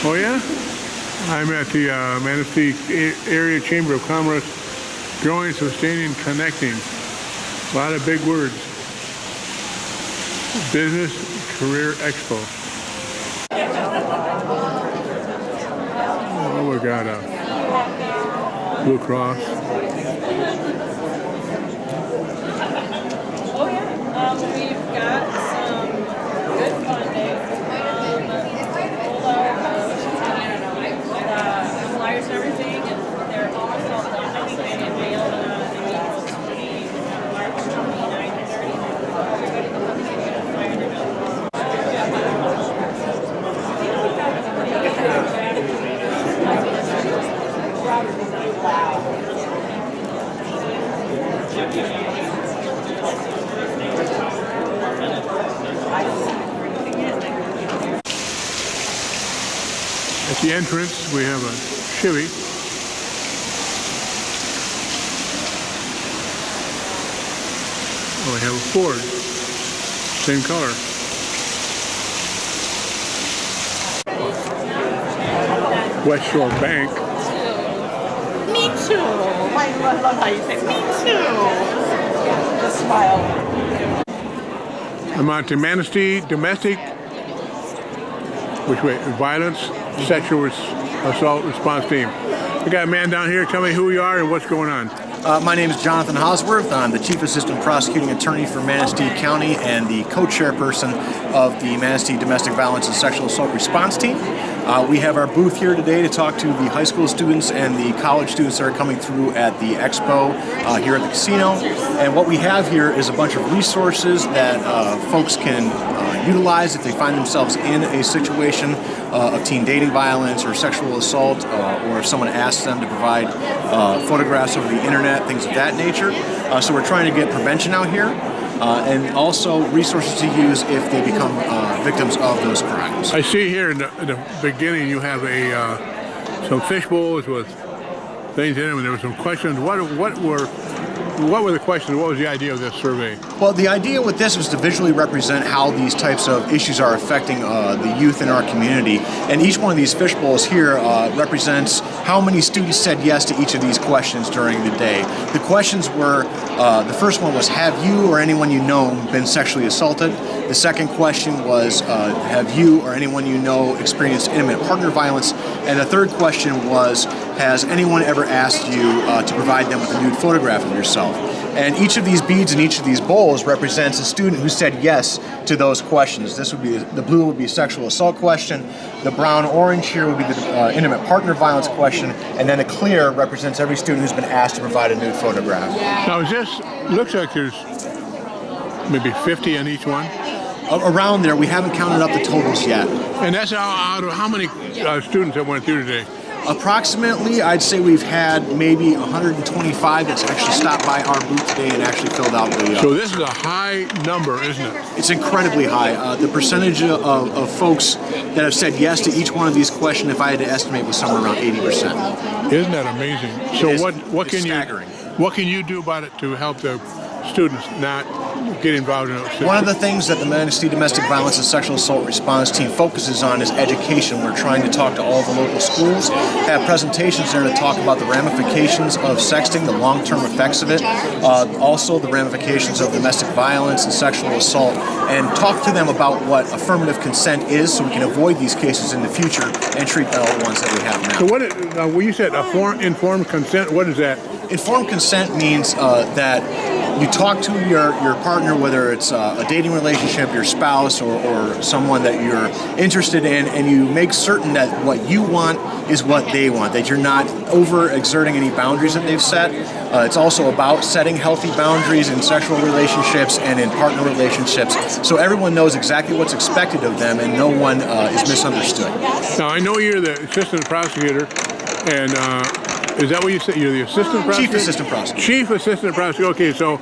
Oh yeah? I'm at the Manistee Area Chamber of Commerce, Growing, Sustaining, Connecting. A lot of big words. Business Career Expo. Oh, we got a Blue Cross. Oh yeah, we've got some good funding. Flyers and everything, and they're almost all done. I think they get mailed on April 20, March 29th or 30th. At the entrance, we have a Chevy. Oh, we have a Ford. Same color. West Shore Bank. Me too. I love how you say me too. The smile. I'm at the Manistee Domestic, Violence Sexual Assault Response Team. We got a man down here. Tell me who you are and what's going on. My name is Jonathan Hosworth. I'm the Chief Assistant Prosecuting Attorney for Manistee County and the co-chairperson of the Manistee Domestic Violence and Sexual Assault Response Team. We have our booth here today to talk to the high school students and the college students that are coming through at the Expo here at the casino. And what we have here is a bunch of resources that folks can utilize if they find themselves in a situation of teen dating violence or sexual assault, or if someone asks them to provide photographs over the internet, things of that nature. So we're trying to get prevention out here, and also resources to use if they become victims of those crimes. I see here in the beginning you have some fish bowls with things in them, and there were some questions. What were the questions? What was the idea of this survey? Well, the idea with this was to visually represent how these types of issues are affecting the youth in our community. And each one of these fish bowls here represents how many students said yes to each of these questions during the day. The questions were, the first one was, have you or anyone you know been sexually assaulted? The second question was, have you or anyone you know experienced intimate partner violence? And the third question was, has anyone ever asked you to provide them with a nude photograph of yourself? And each of these beads and each of these bowls represents a student who said yes to those questions. This would be, the blue would be a sexual assault question, the brown orange here would be the intimate partner violence question, and then the clear represents every student who's been asked to provide a nude photograph. Now looks like there's maybe 50 in each one? Around there, we haven't counted up the totals yet. And that's out of how many students that went through today? Approximately, I'd say we've had maybe 125 that's actually stopped by our booth today and actually filled out the... So this is a high number, isn't it? It's incredibly high. The percentage of folks that have said yes to each one of these questions, if I had to estimate, was somewhere around 80%. Isn't that amazing? So what can staggering. What can you do about it to help the students not get involved in it? One of the things that the Manistee Domestic Violence and Sexual Assault Response Team focuses on is education. We're trying to talk to all the local schools, have presentations there to talk about the ramifications of sexting, the long-term effects of it, also the ramifications of domestic violence and sexual assault, and talk to them about what affirmative consent is so we can avoid these cases in the future and treat all the ones that we have now. So when you said informed consent, what is that? Informed consent means that you talk to your partner, whether it's a dating relationship, your spouse, or someone that you're interested in, and you make certain that what you want is what they want, that you're not over-exerting any boundaries that they've set. It's also about setting healthy boundaries in sexual relationships and in partner relationships, so everyone knows exactly what's expected of them and no one is misunderstood. Now, I know you're the assistant prosecutor, and is that what you said? You're the assistant prosecutor? Chief assistant prosecutor. Chief assistant prosecutor. Okay, so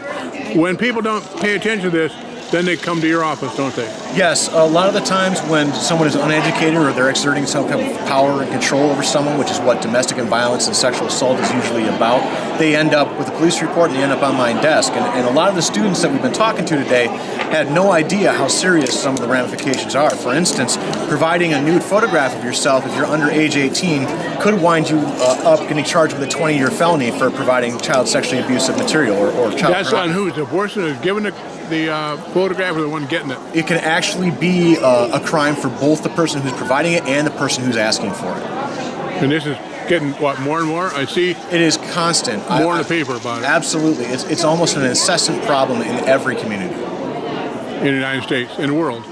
when people don't pay attention to this, then they come to your office, don't they? Yes, a lot of the times when someone is uneducated or they're exerting some kind of power and control over someone, which is what domestic violence and sexual assault is usually about, they end up with a police report and they end up on my desk. And a lot of the students that we've been talking to today had no idea how serious some of the ramifications are. For instance, providing a nude photograph of yourself if you're under age 18 could wind you up getting charged with a 20-year felony for providing child sexually abusive material or child That's on who? The person who's giving the photograph or the one getting it? It can actually be a crime for both the person who's providing it and the person who's asking for it. And this is getting, what, more and more? I see it is constant. More in the paper about it. Absolutely. It's almost an incessant problem in every community. In the United States, in the world.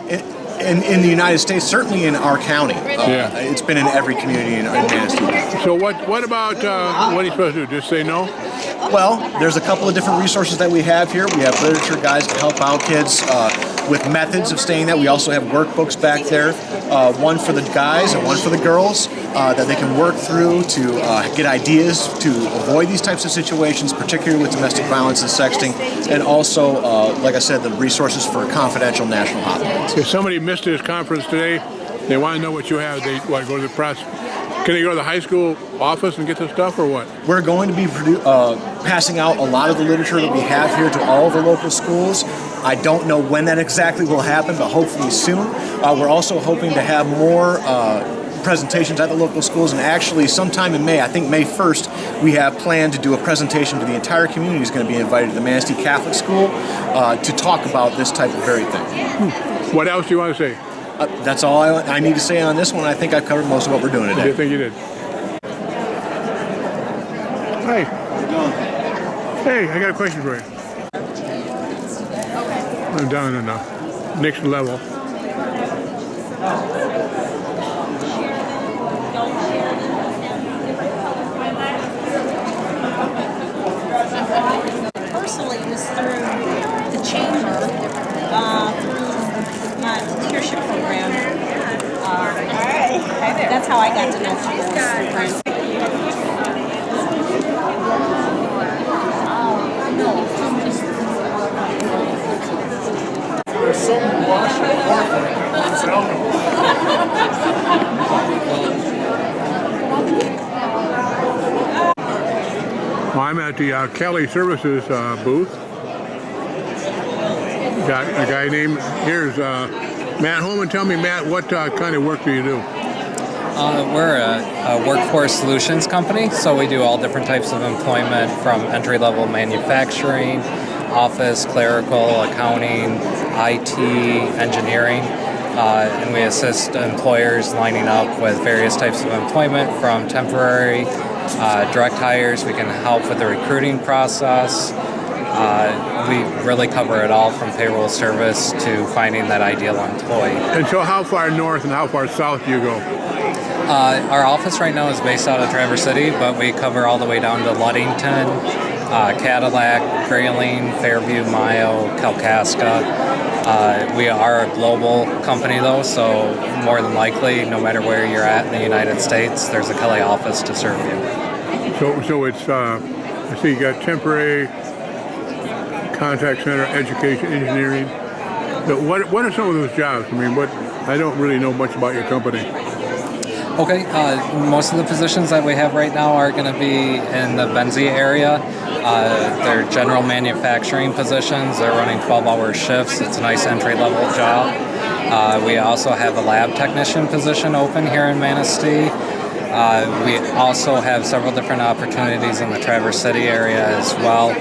In the United States, certainly in our county. It's been in every community in Manistee. So what about, what are you supposed to do? Just say no? Well, there's a couple of different resources that we have here. We have literature guides to help out kids with methods of staying that. We also have workbooks back there, one for the guys and one for the girls that they can work through to get ideas to avoid these types of situations, particularly with domestic violence and sexting, and also, like I said, the resources for confidential national hotlines. If somebody missed this conference today, they want to know what you have, they go to the press. Can they go to the high school office and get the stuff, or what? We're going to be passing out a lot of the literature that we have here to all the local schools. I don't know when that exactly will happen, but hopefully soon. We're also hoping to have more presentations at the local schools, and actually sometime in May, I think May 1st, we have planned to do a presentation to the entire community who's going to be invited to the Manistee Catholic School to talk about this type of very thing. What else do you want to say? That's all I need to say on this one. I think I've covered most of what we're doing today. I think you did. Hey. Hey, I got a question for you. I'm down in the next level. Personally, it was through the chamber, through my leadership program. That's how I got to know Franz. There's something Well, I'm at the Kelly Services booth. Got a guy named, here's Matt Holman. Tell me, Matt, what kind of work do you do? We're a workforce solutions company, so we do all different types of employment from entry-level manufacturing, office, clerical, accounting, IT, engineering, and we assist employers lining up with various types of employment from temporary, direct hires. We can help with the recruiting process. We really cover it all from payroll service to finding that ideal employee. And so how far north and how far south do you go? Our office right now is based out of Traverse City, but we cover all the way down to Ludington, Cadillac, Grayling, Fairview, Mayo, Kalkaska. We are a global company though, so more than likely, no matter where you're at in the United States, there's a Kelly office to serve you. So it's, I see you got temporary, contact center, education, engineering. So what are some of those jobs? I mean, I don't really know much about your company. Okay, most of the positions that we have right now are going to be in the Benzie area. They're general manufacturing positions. They're running 12-hour shifts. It's a nice entry-level job. We also have a lab technician position open here in Manistee. We also have several different opportunities in the Traverse City area as well,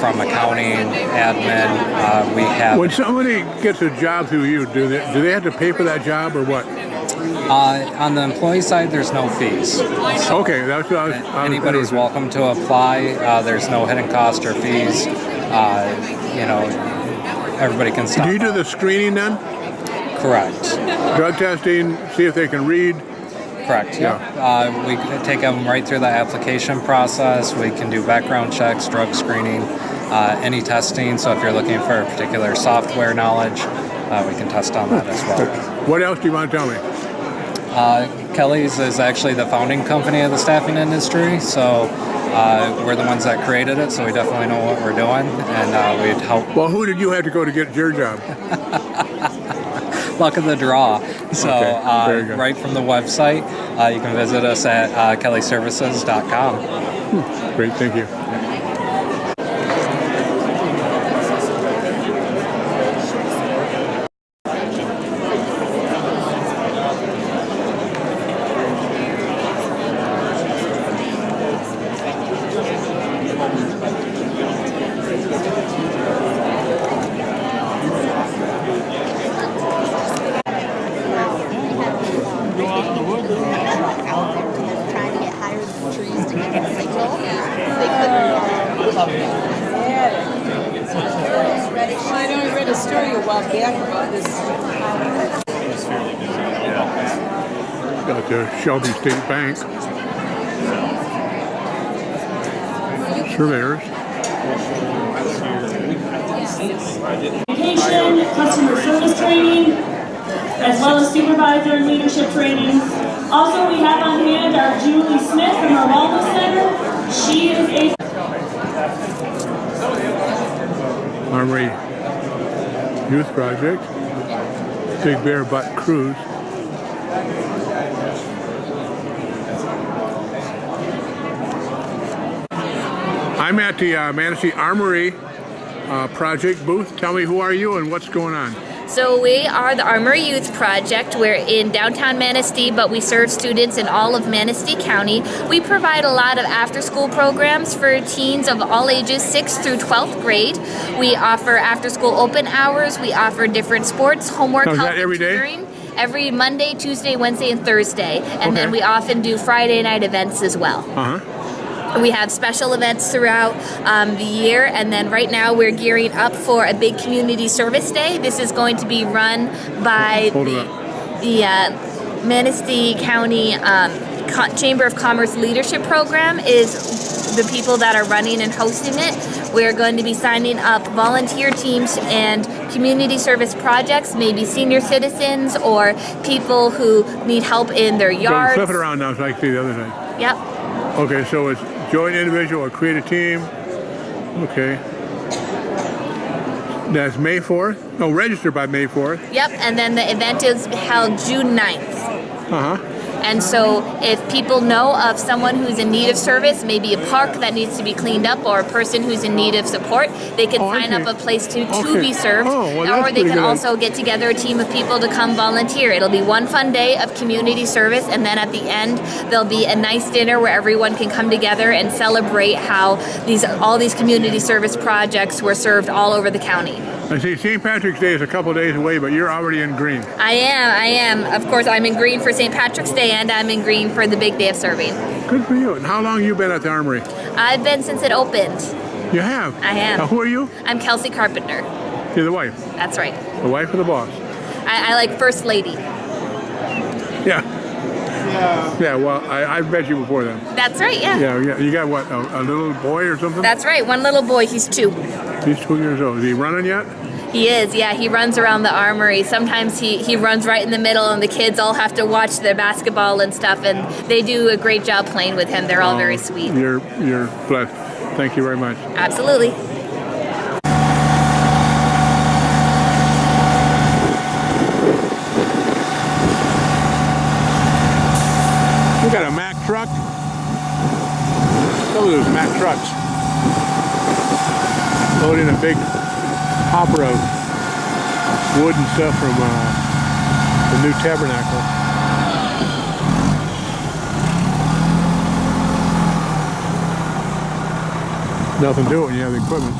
from accounting, admin. We have. When somebody gets a job through you, do they have to pay for that job or what? On the employee side, there's no fees. So okay, that's what anybody's welcome to apply. There's no hidden cost or fees. Everybody can stop. Do you do the screening then? Correct. Drug testing, see if they can read? Correct, yeah. We take them right through the application process. We can do background checks, drug screening, any testing. So if you're looking for a particular software knowledge, we can test on that as well. What else do you want to tell me? Kelly's is actually the founding company of the staffing industry, so we're the ones that created it, so we definitely know what we're doing, and we'd help. Well, who did you have to go to get your job? Luck of the draw. So Okay, very good. right from the website, you can visit us at kellyservices.com. Great, thank you. Trying to get higher than trees to get a signal. They couldn't. I know I read a story a while back about this. Got the Shelby State Bank. Surveyors. Education, customer service training, as well as supervisor and leadership trainings. Also, we have on hand our Julie Smith from our Wellness Center. She is a Armory Youth Project. Big Bear Butt Cruise. I'm at the Manistee Armory Project booth. Tell me, who are you and what's going on? So we are the Armory Youth Project. We're in downtown Manistee, but we serve students in all of Manistee County. We provide a lot of after-school programs for teens of all ages, 6th through 12th grade. We offer after-school open hours. We offer different sports, homework, Now, is help, that every and day? tutoring. Every Monday, Tuesday, Wednesday, and Thursday. And then Okay. we often do Friday night events as well. Uh-huh. We have special events throughout the year, and then right now we're gearing up for a big community service day. This is going to be run by Hold it the Manistee County Chamber of Commerce Leadership Program is the people that are running and hosting it. We're going to be signing up volunteer teams and community service projects, maybe senior citizens or people who need help in their So yards. flip it around now so I can see the other side. Yep. Okay, so it's join individual or create a team. Okay. That's May 4th. No, register by May 4th. Yep, and then the event is held June 9th. Uh-huh. And so if people know of someone who's in need of service, maybe a park that needs to be cleaned up or a person who's in need of support, they can Oh, I sign up see. a place to Okay. be served. Oh, well, that's or they pretty can good. also get together a team of people to come volunteer. It'll be one fun day of community service, and then at the end there'll be a nice dinner where everyone can come together and celebrate how all these community service projects were served all over the county. I see St. Patrick's Day is a couple days away, but you're already in green. I am. Of course, I'm in green for St. Patrick's Day, and I'm in green for the big day of serving. Good for you. And how long you been at the Armory? I've been since it opened. You have? I am. Now, who are you? I'm Kelsey Carpenter. You're the wife. That's right. The wife of the boss. I like First Lady. Yeah. Yeah, well, I've met you before then. That's right, yeah. Yeah. You got what, a little boy or something? That's right. One little boy, he's 2. He's 2 years old. Is he running yet? He is, yeah. He runs around the Armory. Sometimes he runs right in the middle, and the kids all have to watch the basketball and stuff, and they do a great job playing with him. They're all very sweet. You're blessed. Thank you very much. Absolutely. We got a Mack truck. Look at those Mack trucks. Loading a big hopper of wood and stuff from the new tabernacle. Nothing to do it when you have the equipment.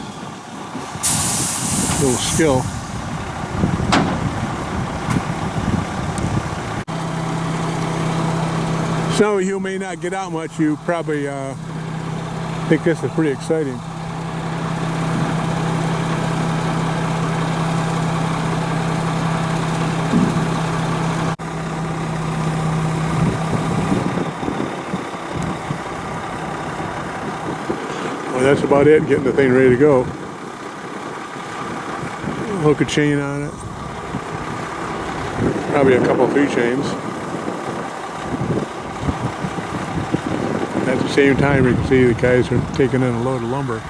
Little skill. Some of you may not get out much. You probably think this is pretty exciting. Well, that's about it, getting the thing ready to go. Hook a chain on it. Probably a couple 3 chains. same time, you can see the guys are taking in a load of lumber.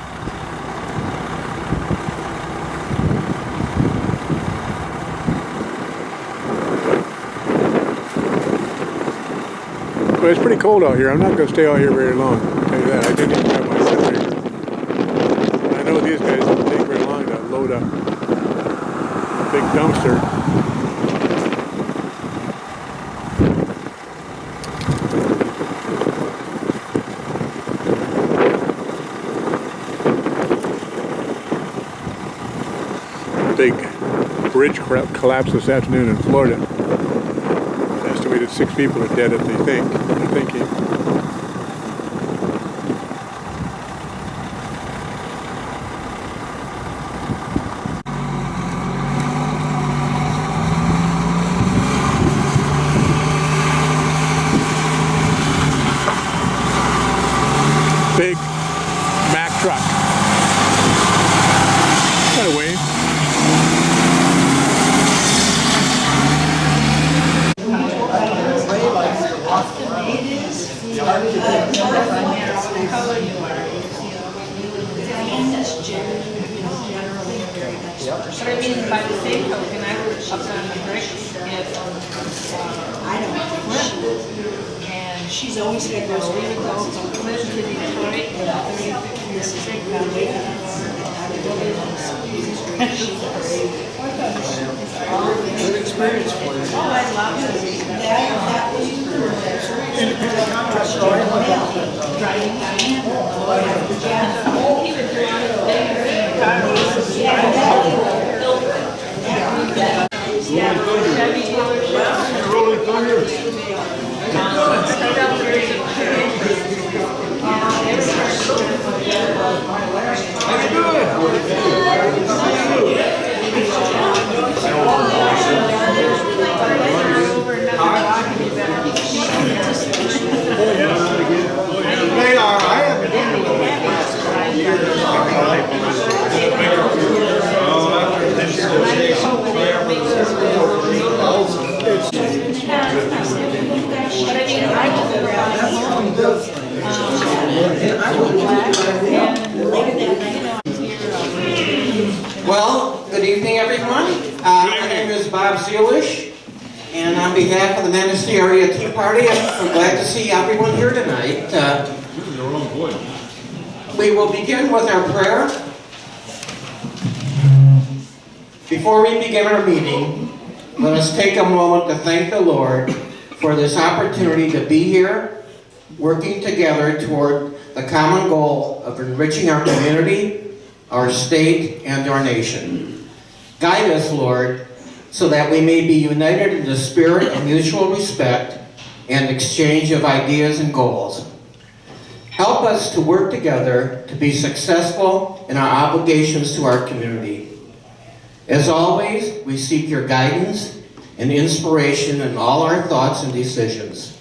But it's pretty cold out here. I'm not going to stay out here very long. I'll tell you that. I didn't even have my refrigerator. I know these guys don't take very long to load a big dumpster. Big bridge collapse this afternoon in Florida. Estimated 6 people are dead, they're thinking. Big Mack truck. Got a wave. But I mean, by the same token, I heard she's on the bricks and she's always had those really close to Detroit and 30 years Good experience for you. Oh, I love it. That was driving down. He would do on his Rolling thunder. They are. I haven't been to one last 5 years. Well, good evening, everyone. My name is Bob Zeilish, and on behalf of the Manistee Area Tea Party, I'm glad to see everyone here tonight. We will begin with our prayer. Before we begin our meeting, let us take a moment to thank the Lord for this opportunity to be here, working together toward the common goal of enriching our community, our state, and our nation. Guide us, Lord, so that we may be united in the spirit of mutual respect and exchange of ideas and goals. Help us to work together to be successful in our obligations to our community. As always, we seek your guidance and inspiration in all our thoughts and decisions.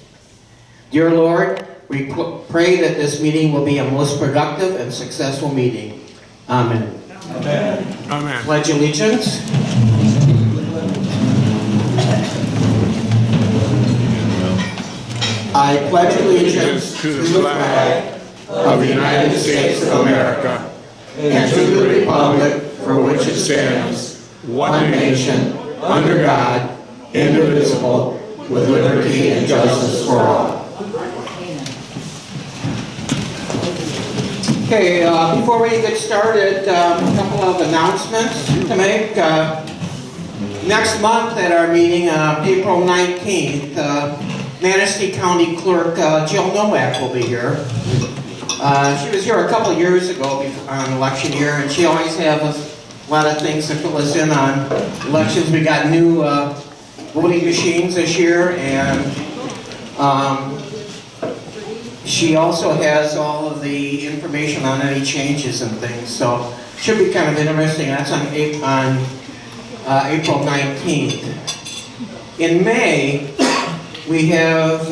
Dear Lord, we pray that this meeting will be a most productive and successful meeting. Amen. Amen. Amen. Pledge allegiance. I pledge allegiance to the flag of the United States of America and to the republic for which it stands, one nation, under God, indivisible, with liberty and justice for all. Okay, before we get started, a couple of announcements to make. Next month at our meeting, April 19th, Manistee County Clerk Jill Nowak will be here. She was here a couple of years ago on election year, and she always has a lot of things to fill us in on elections. We got new voting machines this year, and she also has all of the information on any changes and things, so it should be kind of interesting. That's on April 19th. In May, we have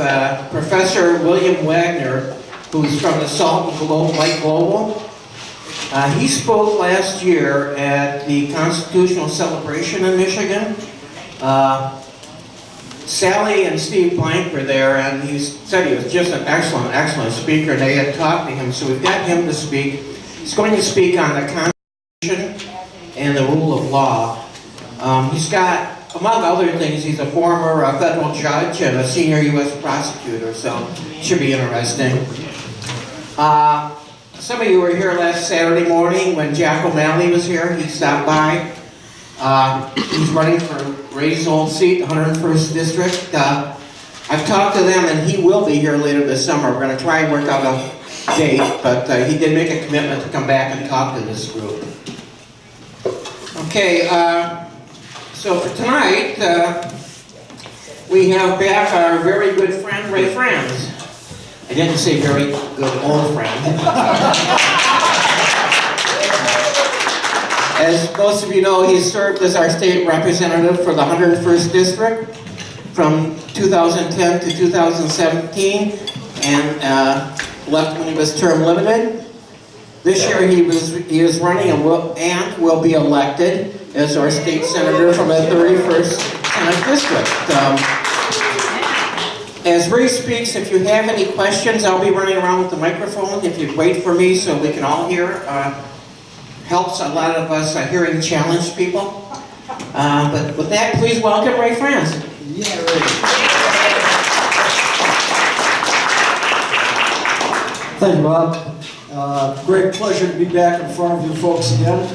Professor William Wagner, who's from the Salt and Light Global. He spoke last year at the Constitutional Celebration in Michigan. Sally and Steve Blank were there, and he said he was just an excellent, excellent speaker. They had talked to him, so we've got him to speak. He's going to speak on the Constitution and the rule of law. He's got, among other things, he's a former federal judge and a senior U.S. prosecutor, so it should be interesting. Some of you were here last Saturday morning when Jack O'Malley was here. He stopped by. He's running for Ray's old seat, 101st District. I've talked to them, and he will be here later this summer. We're going to try and work out a date, but he did make a commitment to come back and talk to this group. Okay, so for tonight, we have back our very good friend, Ray Franz. I didn't say very good old friend. As most of you know, he served as our state representative for the 101st District from 2010 to 2017, and left when he was term limited. This year he is running and will be elected as our state senator from the 31st Senate District. As Ray speaks, if you have any questions, I'll be running around with the microphone. If you'd wait for me so we can all hear. Helps a lot of us hearing challenged people. But with that, please welcome Ray Franz. Yeah, Ray. Thank you, Bob. Great pleasure to be back in front of you folks again.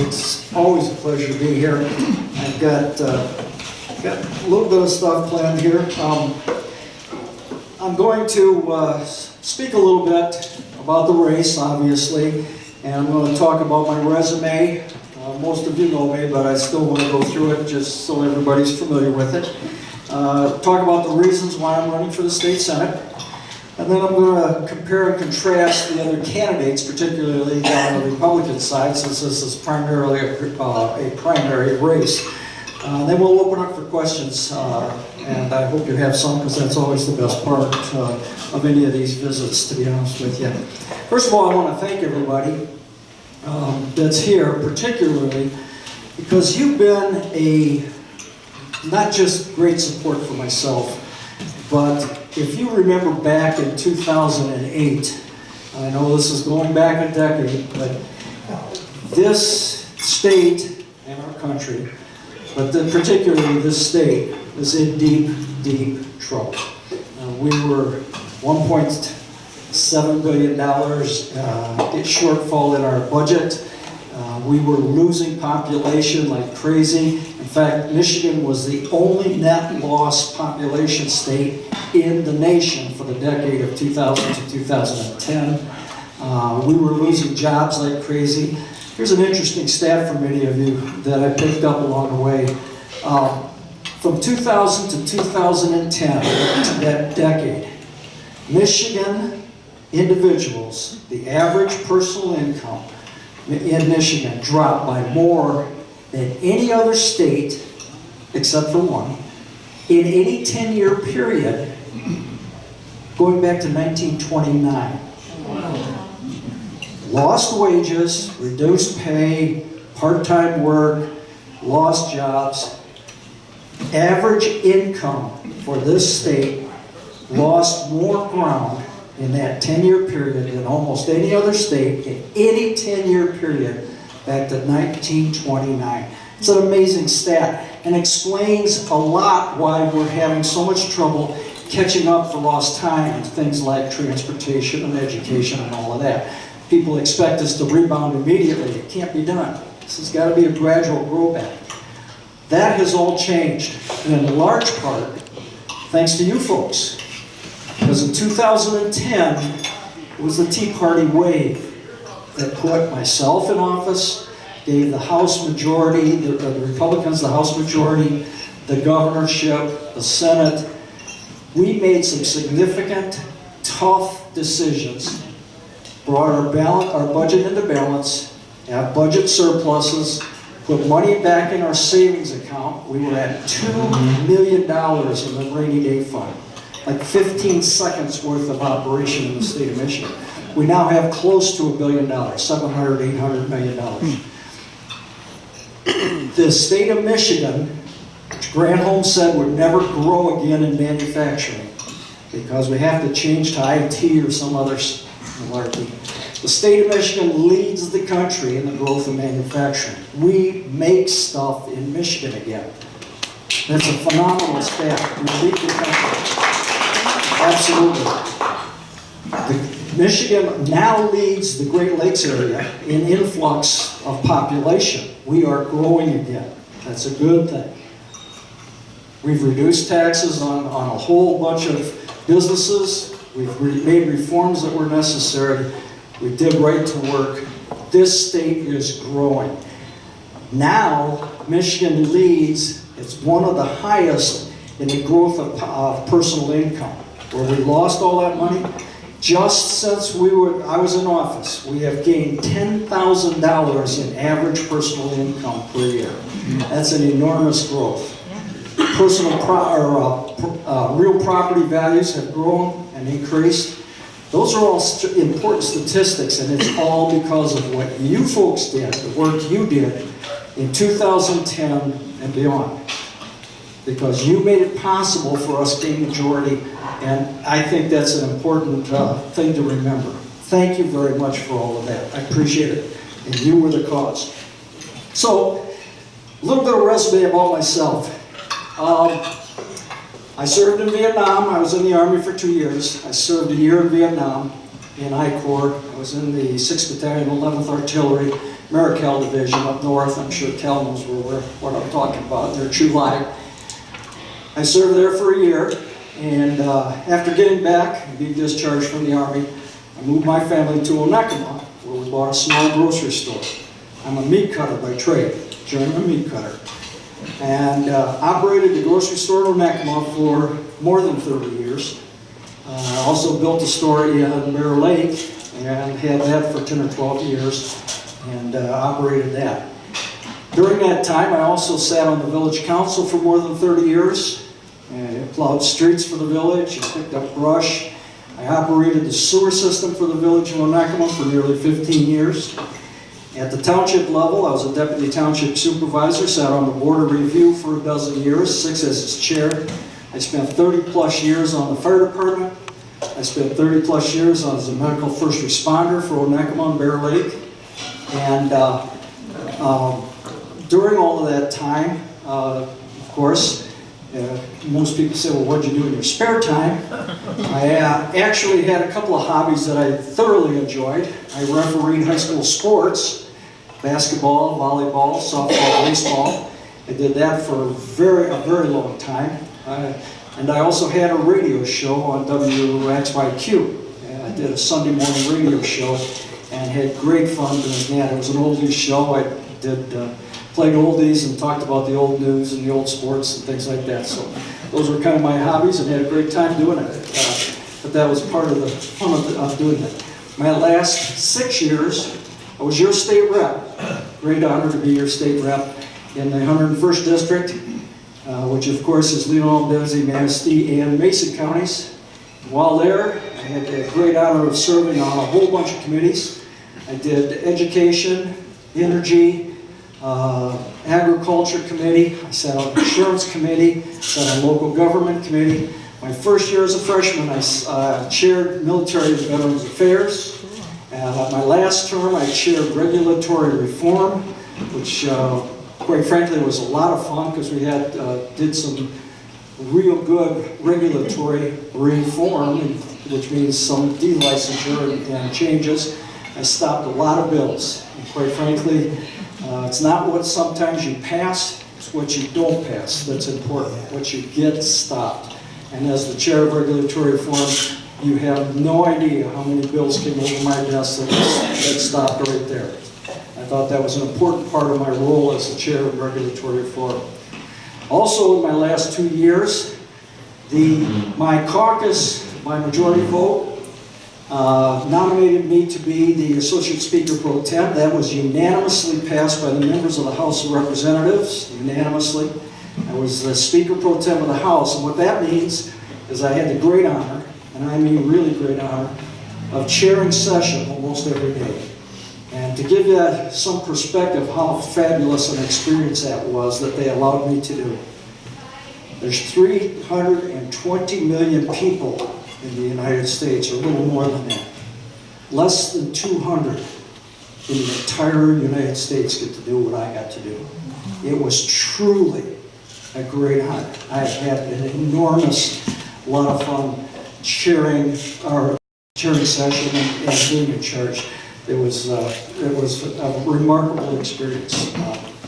It's always a pleasure to be here. I've got a little bit of stuff planned here. I'm going to speak a little bit about the race, obviously, and I'm going to talk about my resume. Most of you know me, but I still want to go through it just so everybody's familiar with it. Talk about the reasons why I'm running for the state senate. And then I'm going to compare and contrast the other candidates, particularly on the Republican side, since this is primarily a primary race. Then we'll open up for questions, and I hope you have some, because that's always the best part of any of these visits, to be honest with you. First of all, I want to thank everybody that's here, particularly because you've been not just great support for myself, but if you remember back in 2008, I know this is going back a decade, but this state and our country, but particularly this state, is in deep, deep trouble. We were $1.7 billion shortfall in our budget. We were losing population like crazy. In fact, Michigan was the only net loss population state in the nation for the decade of 2000 to 2010. We were losing jobs like crazy. Here's an interesting stat for many of you that I picked up along the way. From 2000 to 2010, that decade, Michigan individuals, the average personal income in Michigan dropped by more than any other state, except for one, in any 10-year period going back to 1929. Lost wages, reduced pay, part-time work, lost jobs. Average income for this state lost more ground in that 10-year period than almost any other state in any 10-year period back to 1929. It's an amazing stat and explains a lot why we're having so much trouble catching up for lost time and things like transportation and education and all of that. People expect us to rebound immediately. It can't be done. This has got to be a gradual grow back. That has all changed, and in large part, thanks to you folks. Because in 2010, it was the Tea Party wave that put myself in office, gave the House majority, the Republicans the House majority, the governorship, the Senate. We made some significant, tough decisions, brought our budget into balance, have budget surpluses, put money back in our savings account. We were at $2 million in the rainy day fund, like 15 seconds worth of operation in the state of Michigan. We now have close to $1 billion, $700, $800 million. The state of Michigan Granholm said would never grow again in manufacturing because we have to change to IT or some other malarkey. The state of Michigan leads the country in the growth of manufacturing. We make stuff in Michigan again. That's a phenomenal stat. We lead the country. Absolutely. Michigan now leads the Great Lakes area in influx of population. We are growing again. That's a good thing. We've reduced taxes on a whole bunch of businesses. We've made reforms that were necessary. We did right to work. This state is growing. Now, Michigan leads. It's one of the highest in the growth of personal income. Where we lost all that money, just since I was in office, we have gained $10,000 in average personal income per year. That's an enormous growth. Real property values have grown and increased. Those are all important statistics, and it's all because of what you folks did, the work you did in 2010 and beyond. Because you made it possible for us to gain majority, and I think that's an important thing to remember. Thank you very much for all of that. I appreciate it, and you were the cause. So, a little bit of resume about myself. I served in Vietnam. I was in the Army for 2 years. I served a year in Vietnam in I Corps. I was in the 6th Battalion, 11th Artillery, Marical Division up north. I'm sure Cal knows what I'm talking about. They're true line. I served there for a year, and after getting back and being discharged from the Army, I moved my family to Onekama, where we bought a small grocery store. I'm a meat cutter by trade, German meat cutter. And operated the grocery store in Onekama for more than 30 years. I also built a store in Bear Lake and had that for 10 or 12 years and operated that. During that time, I also sat on the village council for more than 30 years. And plowed streets for the village and picked up brush. I operated the sewer system for the village of Onekama for nearly 15 years. At the township level, I was a deputy township supervisor, sat on the board of review for a dozen years, 6 as its chair. I spent 30 plus years on the fire department. I spent 30 plus years as a medical first responder for Onekama and Bear Lake. And during all of that time, of course, most people say, well, what'd you do in your spare time? I actually had a couple of hobbies that I thoroughly enjoyed. I refereed high school sports, basketball, volleyball, softball, baseball. I did that for a very long time. And I also had a radio show on WXYQ. I did a Sunday morning radio show and had great fun doing that. It was an oldies show. I played oldies and talked about the old news and the old sports and things like that. So those were kind of my hobbies and had a great time doing it. But that was part of the fun of doing it. My last 6 years, I was your state rep. Great honor to be your state rep in the 101st District, which of course is Leelanau, Benzie, Manistee, and Mason counties. While there, I had the great honor of serving on a whole bunch of committees. I did education, energy, agriculture committee, I sat on the insurance committee, sat on local government committee. My first year as a freshman, I chaired military and veterans affairs. My last term, I chaired regulatory reform, which quite frankly was a lot of fun because we did some real good regulatory reform, which means some delicensure and changes. I stopped a lot of bills. And quite frankly, it's not what sometimes you pass, it's what you don't pass that's important, what you get stopped. And as the chair of regulatory reform, you have no idea how many bills came over my desk that stopped right there. I thought that was an important part of my role as the chair of regulatory reform. Also, in my last 2 years, my caucus, by majority vote, nominated me to be the Associate Speaker Pro Tem. That was unanimously passed by the members of the House of Representatives, unanimously. I was the Speaker Pro Tem of the House, and what that means is I had the great honor, and I mean really great honor, of chairing session almost every day. And to give you some perspective how fabulous an experience that was that they allowed me to do. There's 320 million people in the United States, or a little more than that. Less than 200 in the entire United States get to do what I got to do. It was truly a great honor. I had an enormous lot of fun chairing our charity session and being in charge. It was a remarkable experience.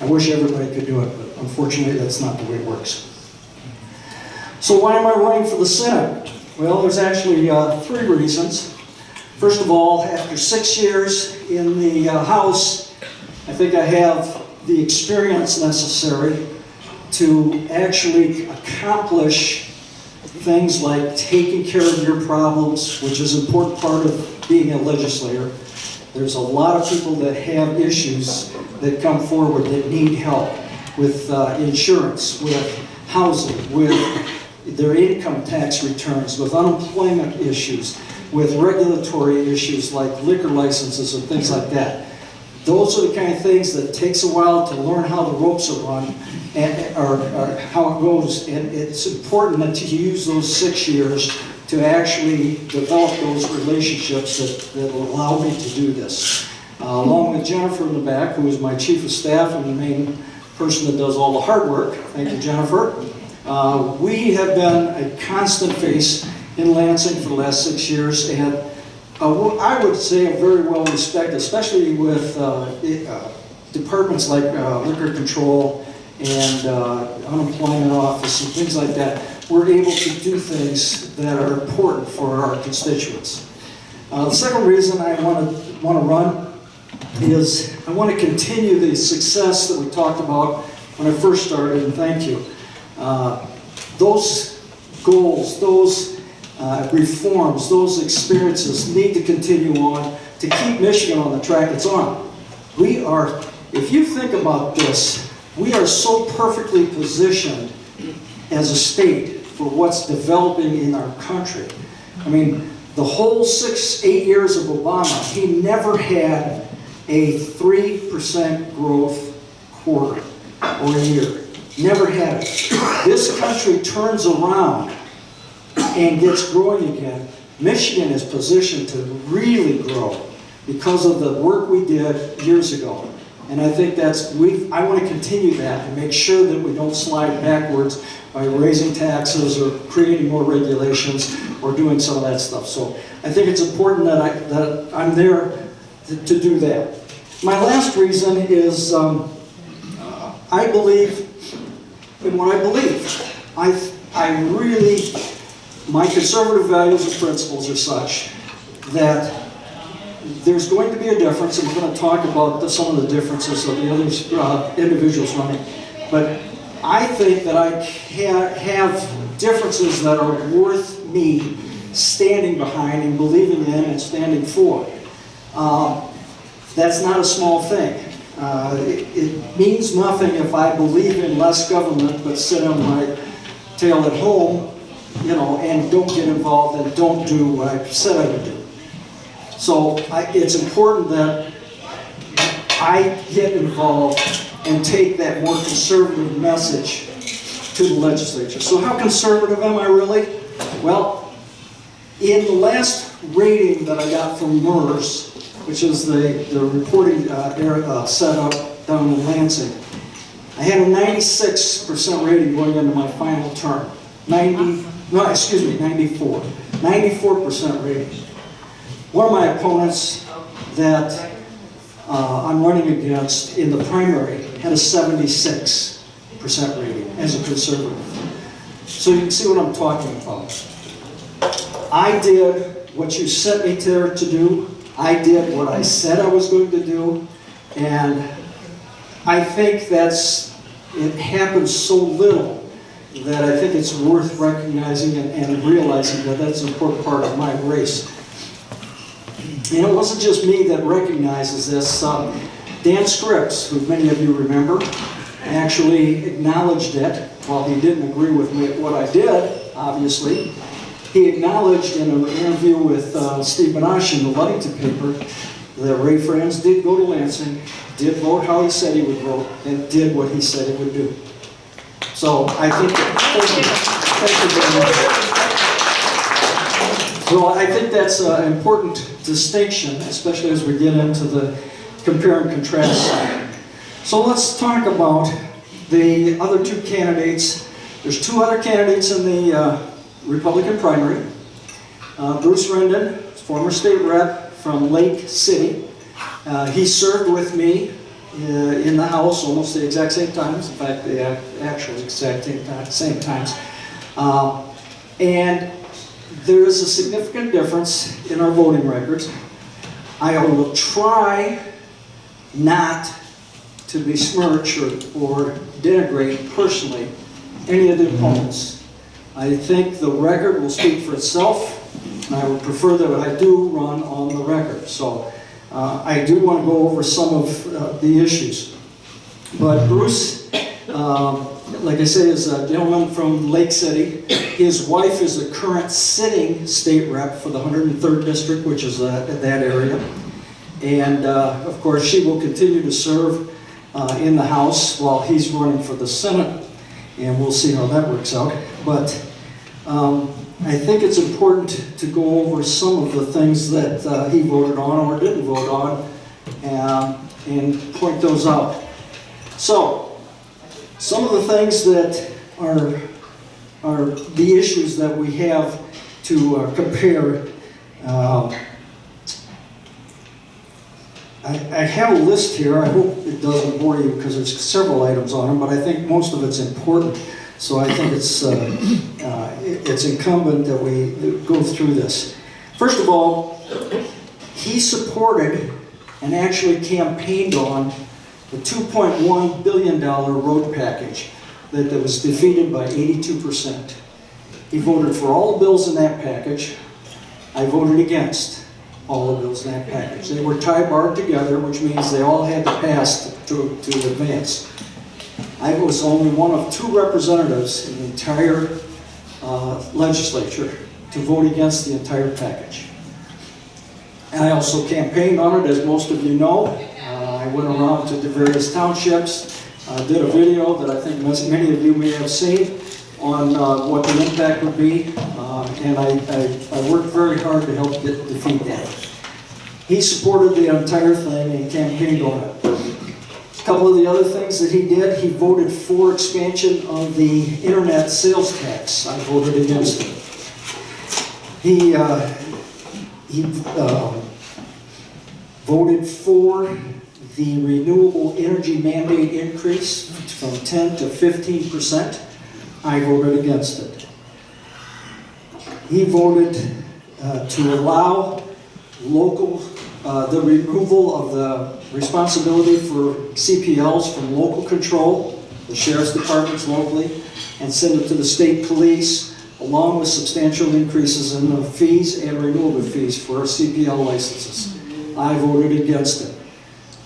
I wish everybody could do it, but unfortunately that's not the way it works. So why am I running for the Senate? Well, there's actually 3 reasons. First of all, after 6 years in the House, I think I have the experience necessary to actually accomplish things like taking care of your problems, which is an important part of being a legislator. There's a lot of people that have issues that come forward that need help with insurance, with housing, with their income tax returns, with unemployment issues, with regulatory issues like liquor licenses and things like that. Those are the kind of things that takes a while to learn how the ropes are run, or how it goes, and it's important that you use those 6 years to actually develop those relationships that will allow me to do this. Along with Jennifer in the back, who is my chief of staff and the main person that does all the hard work. Thank you, Jennifer. We have been a constant face in Lansing for the last 6 years, and I would say I'm very well respected, especially with departments like liquor control and unemployment office and things like that. We're able to do things that are important for our constituents. The second reason I want to run is I want to continue the success that we talked about when I first started, and thank you. Those goals, those reforms, those experiences need to continue on to keep Michigan on the track it's on. We are, if you think about this, we are so perfectly positioned as a state for what's developing in our country. I mean, the whole 6-8 years of Obama, he never had a 3% growth quarter or a year. Never had it. This country turns around and gets growing again. Michigan is positioned to really grow because of the work we did years ago. And I think I want to continue that and make sure that we don't slide backwards by raising taxes or creating more regulations or doing some of that stuff. So I think it's important that I'm there to do that. My last reason is I believe in what I believe. My conservative values and principles are such that there's going to be a difference, and we're going to talk about some of the differences of the other individuals running. But I think that I have differences that are worth me standing behind and believing in and standing for. That's not a small thing. It means nothing if I believe in less government but sit on my tail at home, and don't get involved and don't do what I said I would do. So it's important that I get involved and take that more conservative message to the legislature. So how conservative am I really? Well, in the last rating that I got from MERS, which is the reporting setup down in Lansing, I had a 96% rating going into my final term. 94. 94% rating. One of my opponents that I'm running against in the primary had a 76% rating as a conservative. So you can see what I'm talking about. I did what you sent me there to do. I did what I said I was going to do. And I think it happens so little that I think it's worth recognizing and realizing that that's an important part of my race. And it wasn't just me that recognizes this. Dan Scripps, who many of you remember, actually acknowledged it. While he didn't agree with me what I did, obviously, he acknowledged in an interview with Steve Banash in the Ludington paper that Ray Franz did go to Lansing, did vote how he said he would vote, and did what he said he would do. So I think, thank you very much. So I think that's an important distinction, especially as we get into the compare and contrast side. So let's talk about the other two candidates. There's two other candidates in the Republican primary. Bruce Rendon, former state rep from Lake City. He served with me in the House almost the exact same times. In fact, the actual exact same times. And there is a significant difference in our voting records. I will try not to besmirch or denigrate personally any of the opponents. I think the record will speak for itself, and I would prefer that I do run on the record. So I do want to go over some of the issues. But Bruce, like I say, is a gentleman from Lake City. His wife is a current sitting state rep for the 103rd District, which is that area. And of course, she will continue to serve in the House while he's running for the Senate. And we'll see how that works out. But I think it's important to go over some of the things that he voted on or didn't vote on and point those out. So, some of the things that are the issues that we have to compare. I have a list here. I hope it doesn't bore you because there's several items on them, but I think most of it's important. So I think it's incumbent that we go through this. First of all, he supported and actually campaigned on the $2.1 billion road package that was defeated by 82%. He voted for all the bills in that package. I voted against all the bills in that package. They were tie-barred together, which means they all had to pass to advance. I was only one of two representatives in the entire legislature to vote against the entire package. And I also campaigned on it, as most of you know. I went around to the various townships, did a video that I think many of you may have seen on what the impact would be, and I worked very hard to help defeat that. He supported the entire thing and campaigned on it. A couple of the other things that he did, he voted for expansion of the internet sales tax. I voted against it. He voted for the renewable energy mandate increase from 10 to 15%. I voted against it. He voted to allow the removal of the responsibility for CPLs from local control, the sheriff's departments locally, and send it to the state police, along with substantial increases in the fees and renewable fees for CPL licenses. I voted against it.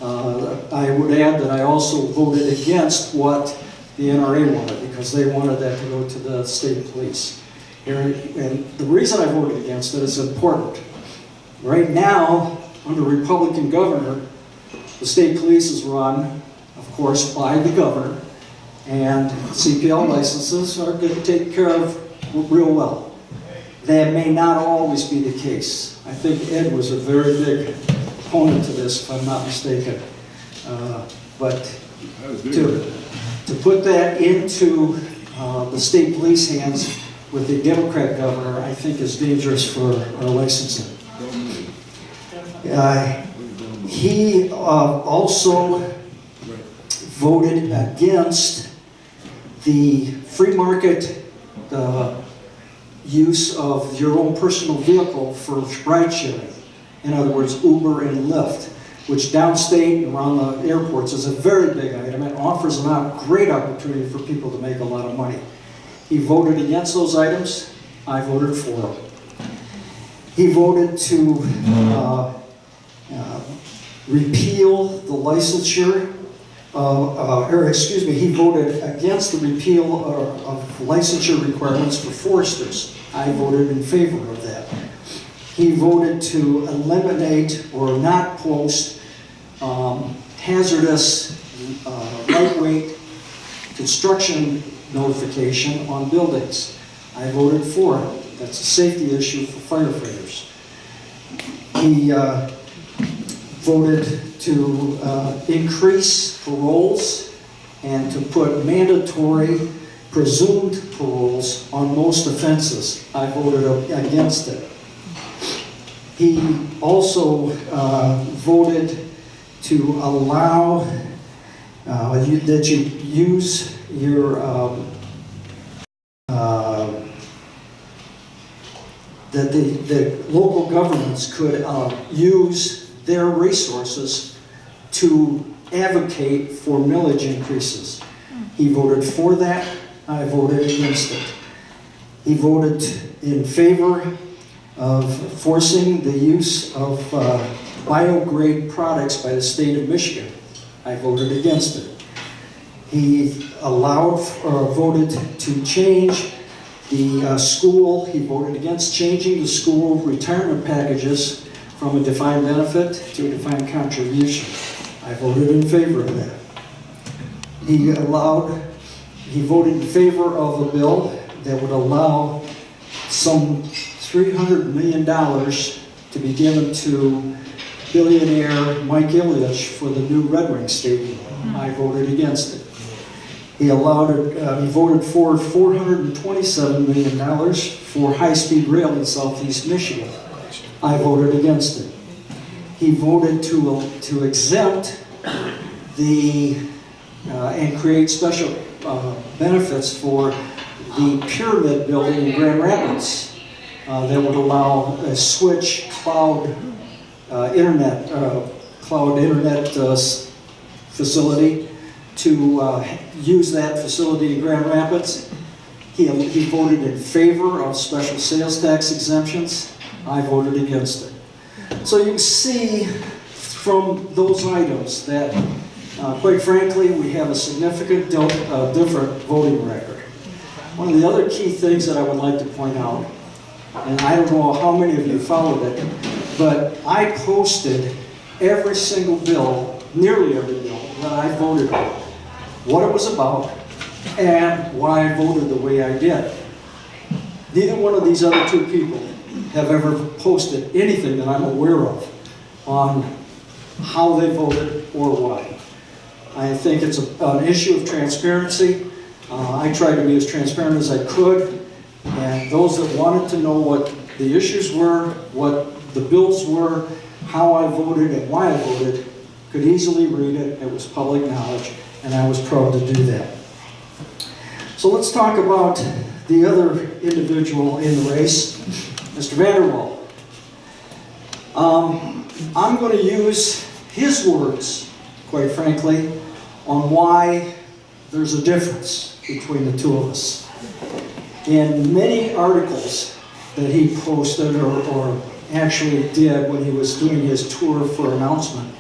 I would add that I also voted against what the NRA wanted, because they wanted that to go to the state police. And the reason I voted against it is important. Right now, under Republican governor, the state police is run, of course, by the governor, and CPL licenses are getting taken care of real well. That may not always be the case. I think Ed was a very big opponent to this, if I'm not mistaken. But to put that into the state police hands with the Democrat governor, I think is dangerous for our licensing. He also voted against the free market use of your own personal vehicle for ride sharing. In other words, Uber and Lyft, which downstate and around the airports is a very big item and offers a great opportunity for people to make a lot of money. He voted against those items. I voted for them. He voted to repeal the licensure, he voted against the repeal of licensure requirements for foresters. I voted in favor of that. He voted to eliminate or not post hazardous, lightweight construction notification on buildings. I voted for it. That's a safety issue for firefighters. He voted to increase paroles and to put mandatory presumed paroles on most offenses. I voted against it. He also voted to allow that you use your that the local governments could use their resources to advocate for millage increases. He voted for that. I voted against it. He voted in favor of forcing the use of biograde products by the state of Michigan. I voted against it. He allowed or voted to change the school. He voted against changing the school retirement packages from a defined benefit to a defined contribution. I voted in favor of that. He voted in favor of a bill that would allow some $300 million to be given to billionaire Mike Ilitch for the new Red Wing Stadium. I voted against it. He voted for $427 million for high-speed rail in southeast Michigan. I voted against it. He voted to exempt and create special benefits for the Pyramid building in Grand Rapids that would allow a switch cloud internet facility to use that facility in Grand Rapids. He voted in favor of special sales tax exemptions. I voted against it. So you can see from those items that, quite frankly, we have a significant different voting record. One of the other key things that I would like to point out, and I don't know how many of you followed it, but I posted every single bill, nearly every bill, that I voted on, what it was about, and why I voted the way I did. Neither one of these other two people have ever posted anything that I'm aware of on how they voted or why. I think it's an issue of transparency. I tried to be as transparent as I could, and those that wanted to know what the issues were, what the bills were, how I voted and why I voted, could easily read it. It was public knowledge, and I was proud to do that. So let's talk about the other individual in the race, Mr. Vanderwall. I'm going to use his words, quite frankly, on why there's a difference between the two of us. In many articles that he posted or actually did when he was doing his tour for announcement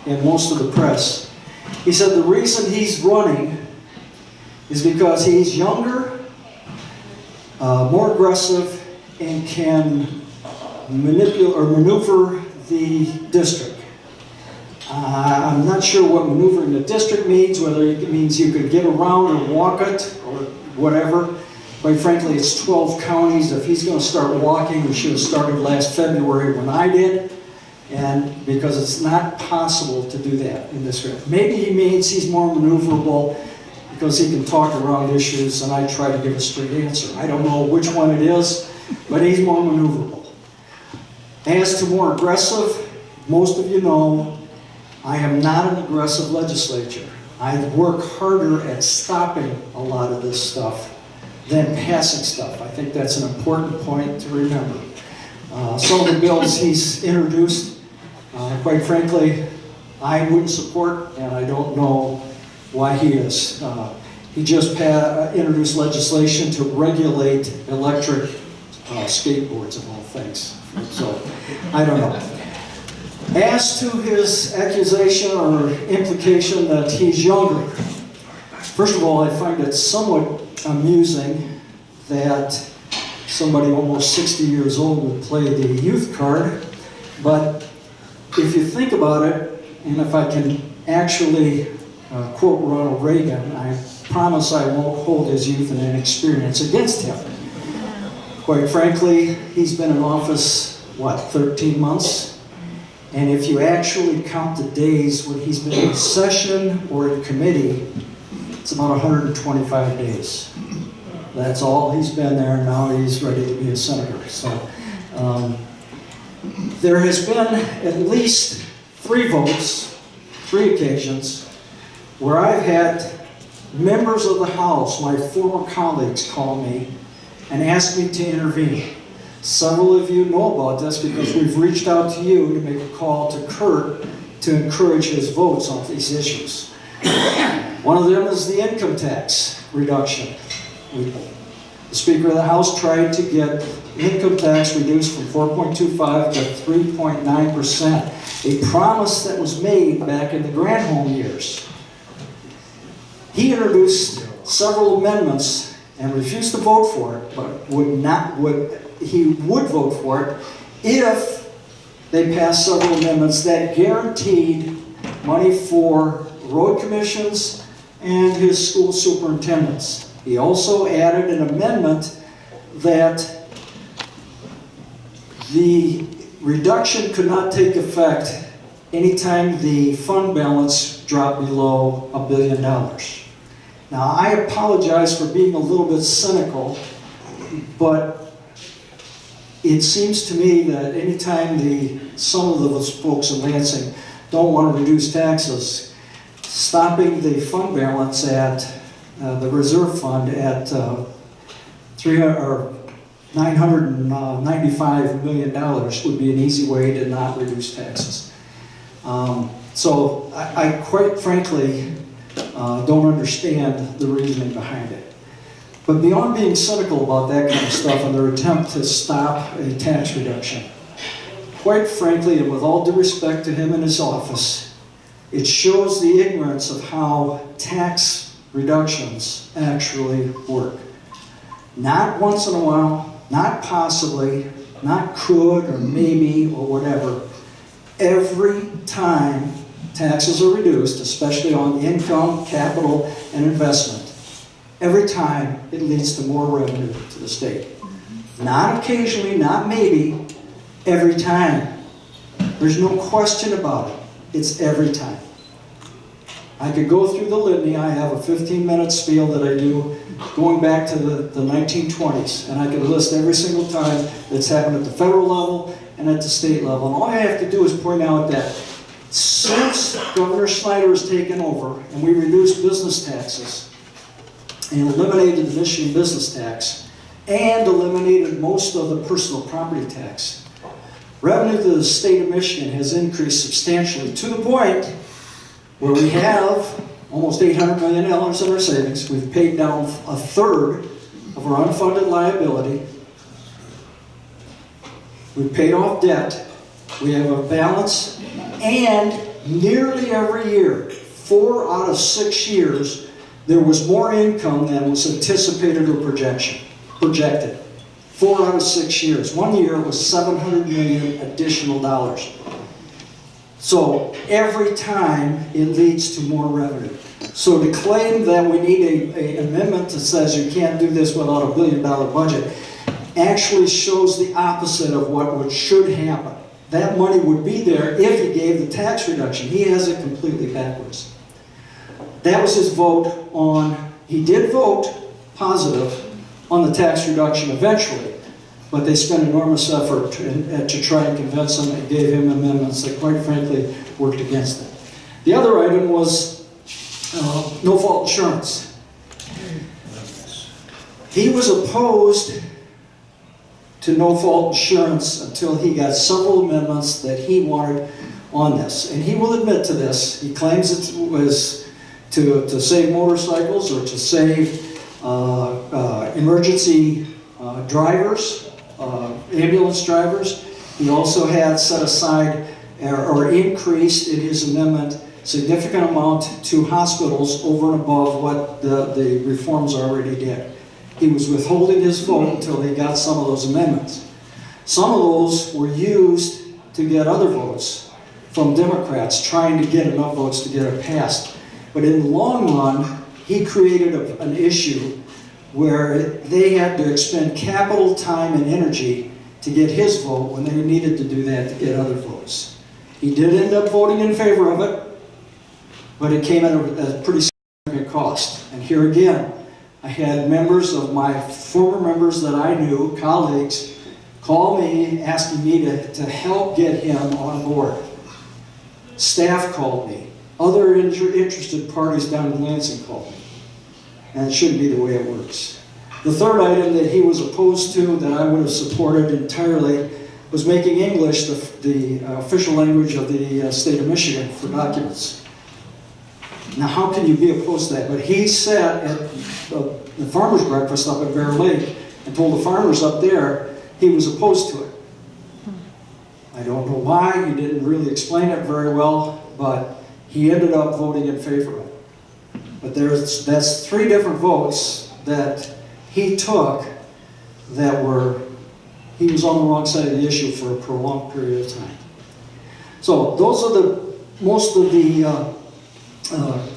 in most of the press, he said the reason he's running is because he's younger, more aggressive, and can manipulate or maneuver the district. I'm not sure what maneuvering the district means, whether it means you could get around and walk it or whatever. Quite frankly, it's 12 counties. If he's going to start walking, we should have started last February when I did, and because it's not possible to do that in this area. Maybe he means he's more maneuverable because he can talk around issues and I try to give a straight answer. I don't know which one it is, but he's more maneuverable. As to more aggressive, most of you know I am not an aggressive legislature. I work harder at stopping a lot of this stuff than passing stuff. I think that's an important point to remember. Some of the bills he's introduced, quite frankly, I wouldn't support, and I don't know why he is. He just introduced legislation to regulate electric skateboards of all things. So, I don't know. As to his accusation or implication that he's younger, first of all, I find it somewhat amusing that somebody almost 60 years old would play the youth card, but if you think about it, and if I can actually quote Ronald Reagan, I promise I won't hold his youth and inexperience against him. Quite frankly, he's been in office, what, 13 months? And if you actually count the days when he's been in session or in committee, it's about 125 days. That's all he's been there, and now he's ready to be a senator. So there has been at least 3 votes, 3 occasions, where I've had members of the House, my former colleagues, call me and ask me to intervene. Several of you know about this because we've reached out to you to make a call to Kurt to encourage his votes on these issues. One of them is the income tax reduction. The Speaker of the House tried to get income tax reduced from 4.25 to 3.9%, a promise that was made back in the Granholm years. He introduced several amendments and refused to vote for it, but he would vote for it if they passed several amendments that guaranteed money for road commissions and his school superintendents. He also added an amendment that the reduction could not take effect anytime the fund balance dropped below $1 billion. Now, I apologize for being a little bit cynical, but it seems to me that anytime some of those folks in Lansing don't want to reduce taxes, stopping the fund balance at the reserve fund at $995 million would be an easy way to not reduce taxes. So I quite frankly don't understand the reasoning behind it. But beyond being cynical about that kind of stuff and their attempt to stop a tax reduction, quite frankly, and with all due respect to him and his office, it shows the ignorance of how tax reductions actually work. Not once in a while, not possibly, not could or maybe or whatever. Every time taxes are reduced, especially on income, capital, and investment, every time it leads to more revenue to the state. Not occasionally, not maybe, every time. There's no question about it. It's every time. I could go through the litany. I have a 15-minute spiel that I do going back to the 1920s, and I could list every single time that's happened at the federal level and at the state level. And all I have to do is point out that since Governor Snyder has taken over and we reduced business taxes and eliminated the Michigan business tax and eliminated most of the personal property tax, revenue to the state of Michigan has increased substantially to the point where we have almost $800 million in our savings. We've paid down a third of our unfunded liability. We've paid off debt. We have a balance. And nearly every year, 4 out of 6 years, there was more income than was anticipated or projected. 4 out of 6 years. 1 year it was $700 million additional dollars. So every time it leads to more revenue. So to claim that we need an amendment that says you can't do this without a $1 billion budget actually shows the opposite of what should happen. That money would be there if he gave the tax reduction. He has it completely backwards. That was his vote on, he did vote positive on the tax reduction eventually, but they spent enormous effort to try and convince him and gave him amendments that quite frankly worked against it. The other item was no-fault insurance. He was opposed to no-fault insurance until he got several amendments that he wanted on this. And he will admit to this. He claims it was to save motorcycles or to save emergency drivers, ambulance drivers. He also had set aside or increased in his amendment significant amount to hospitals over and above what the reforms already did. He was withholding his vote until they got some of those amendments. Some of those were used to get other votes from Democrats trying to get enough votes to get it passed. But in the long run, he created an issue where they had to expend capital, time, and energy to get his vote when they needed to do that to get other votes. He did end up voting in favor of it, but it came at a pretty significant cost. And here again, I had members of my former members that I knew, colleagues, call me asking me to help get him on board. Staff called me. Other interested parties down in Lansing called me. And it shouldn't be the way it works. The third item that he was opposed to that I would have supported entirely was making English the official language of the state of Michigan for documents. Now, how can you be opposed to that? But he sat at the farmer's breakfast up at Bear Lake and told the farmers up there he was opposed to it. I don't know why. He didn't really explain it very well, but he ended up voting in favor of it. But that's 3 different votes that he took that he was on the wrong side of the issue for a prolonged period of time. So those are most of the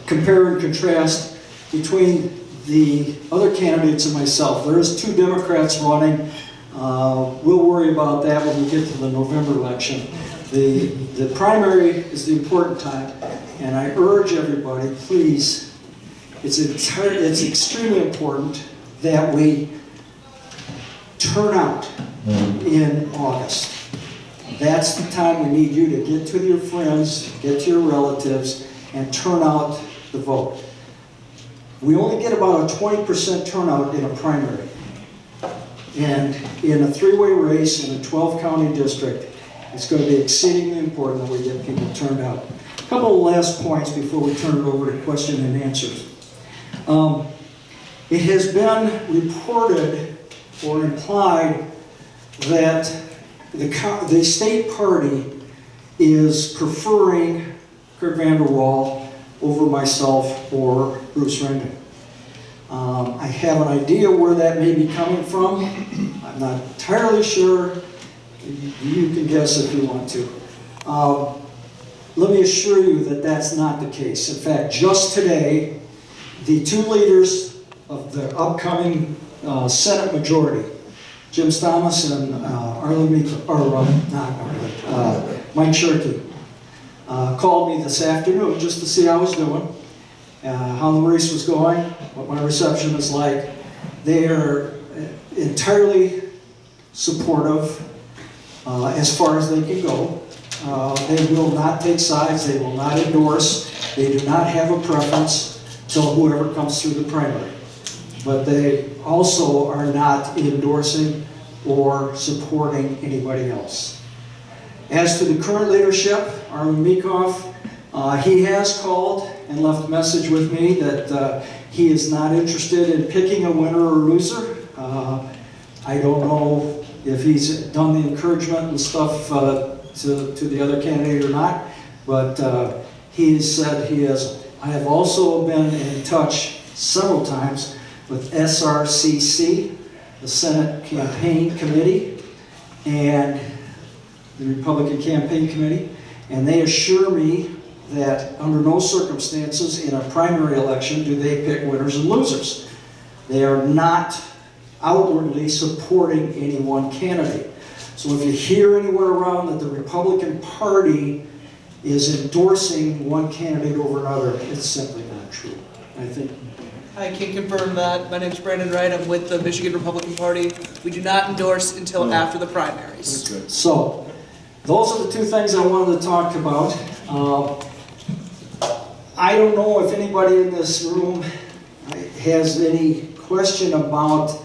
compare and contrast between the other candidates and myself. There's 2 Democrats running. We'll worry about that when we get to the November election. The primary is the important time, and I urge everybody, please, it's extremely important that we turn out in August. That's the time we need you to get to your friends, get to your relatives, and turn out the vote. We only get about a 20% turnout in a primary. And in a 3-way race in a 12-county district, it's going to be exceedingly important that we get people turned out. A couple of last points before we turn it over to question and answers. It has been reported or implied that the state party is preferring Kurt Vander Wal over myself or Bruce Rendon. I have an idea where that may be coming from. I'm not entirely sure. You can guess if you want to. Let me assure you that that's not the case. In fact, just today, the 2 leaders of the upcoming Senate majority, Jim Thomas and Mike Shirkey, called me this afternoon just to see how I was doing, how the race was going, what my reception is like. They are entirely supportive as far as they can go. They will not take sides. They will not endorse. They do not have a preference till whoever comes through the primary. But they also are not endorsing or supporting anybody else. As to the current leadership, Arlen Meekhoff, he has called and left a message with me that he is not interested in picking a winner or loser. I don't know if he's done the encouragement and stuff to the other candidate or not, but he has said he has. I have also been in touch several times with SRCC, the Senate Campaign Committee, and the Republican Campaign Committee, and they assure me that under no circumstances in a primary election do they pick winners and losers. They are not outwardly supporting any one candidate. So if you hear anywhere around that the Republican Party is endorsing one candidate over another, it's simply not true. I think I can confirm that. My name is Brandon Wright. I'm with the Michigan Republican Party. We do not endorse until after the primaries. So, those are the 2 things I wanted to talk about. I don't know if anybody in this room has any question about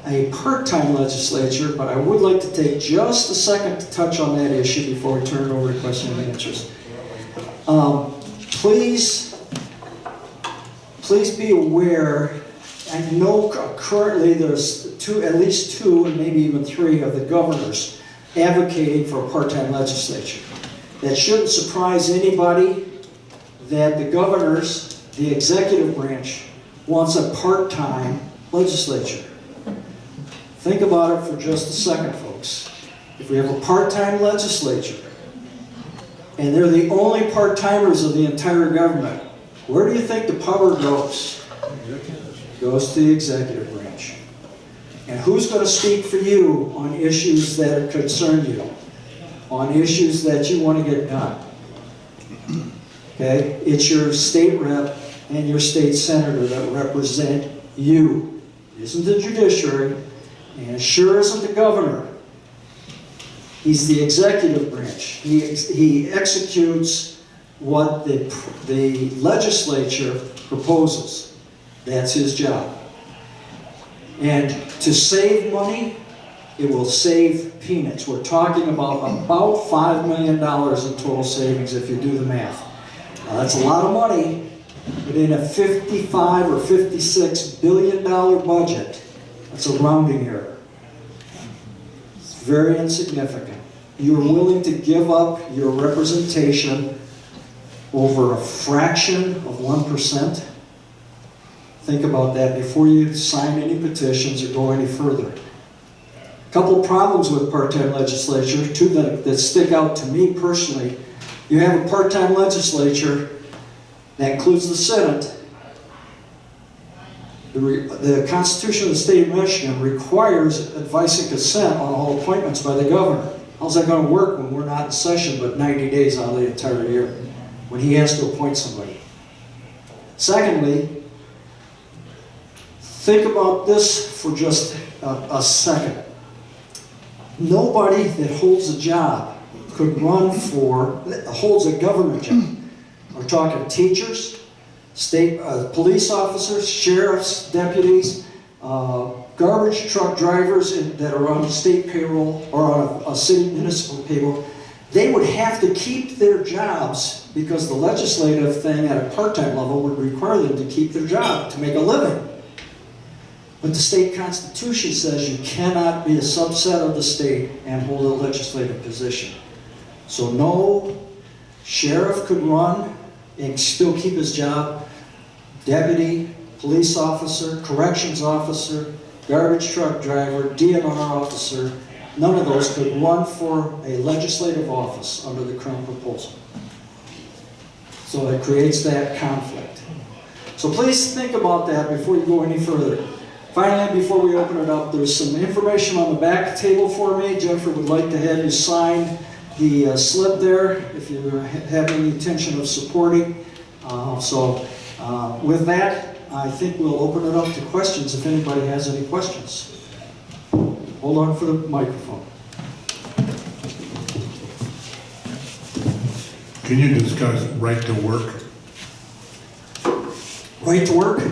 a part-time legislature, but I would like to take just a second to touch on that issue before we turn it over to question and answers. Please be aware, I know currently there's at least 2 and maybe even 3 of the governors advocating for a part-time legislature. That shouldn't surprise anybody that the governors, the executive branch, wants a part-time legislature. Think about it for just a second, folks. If we have a part-time legislature, and they're the only part-timers of the entire government, Where do you think the power goes? It goes to the executive branch. And who's going to speak for you on issues that concern you? On issues that you want to get done? Okay? It's your state rep and your state senator that represent you. It isn't the judiciary, and it sure isn't the governor. He's the executive branch. He executes what the legislature proposes. That's his job. And to save money, it will save peanuts. We're talking about $5 million in total savings if you do the math. Now, that's a lot of money, but in a $55 or $56 billion budget, that's a rounding error. It's very insignificant. You're willing to give up your representation over a fraction of 1%? Think about that before you sign any petitions or go any further. A couple problems with part-time legislature, two that stick out to me personally. You have a part-time legislature that includes the Senate. The Constitution of the State of Michigan requires advice and consent on all appointments by the governor. How's that going to work when we're not in session but 90 days out of the entire year, when he has to appoint somebody? Secondly, think about this for just a second. Nobody that holds a job could run holds a government job. We're talking teachers, state police officers, sheriffs, deputies, garbage truck drivers that are on state payroll or on a city municipal payroll. They would have to keep their jobs because the legislative thing at a part-time level would require them to keep their job to make a living. But the state constitution says you cannot be a subset of the state and hold a legislative position. So no sheriff could run and still keep his job. Deputy, police officer, corrections officer, garbage truck driver, DNR officer, none of those could run for a legislative office under the current proposal. So it creates that conflict. So please think about that before you go any further. Finally, before we open it up, there's some information on the back table for me. Jennifer would like to have you sign the slip there if you have any intention of supporting. With that, I think we'll open it up to questions if anybody has any questions. Hold on for the microphone. Can you discuss right to work? Right to work?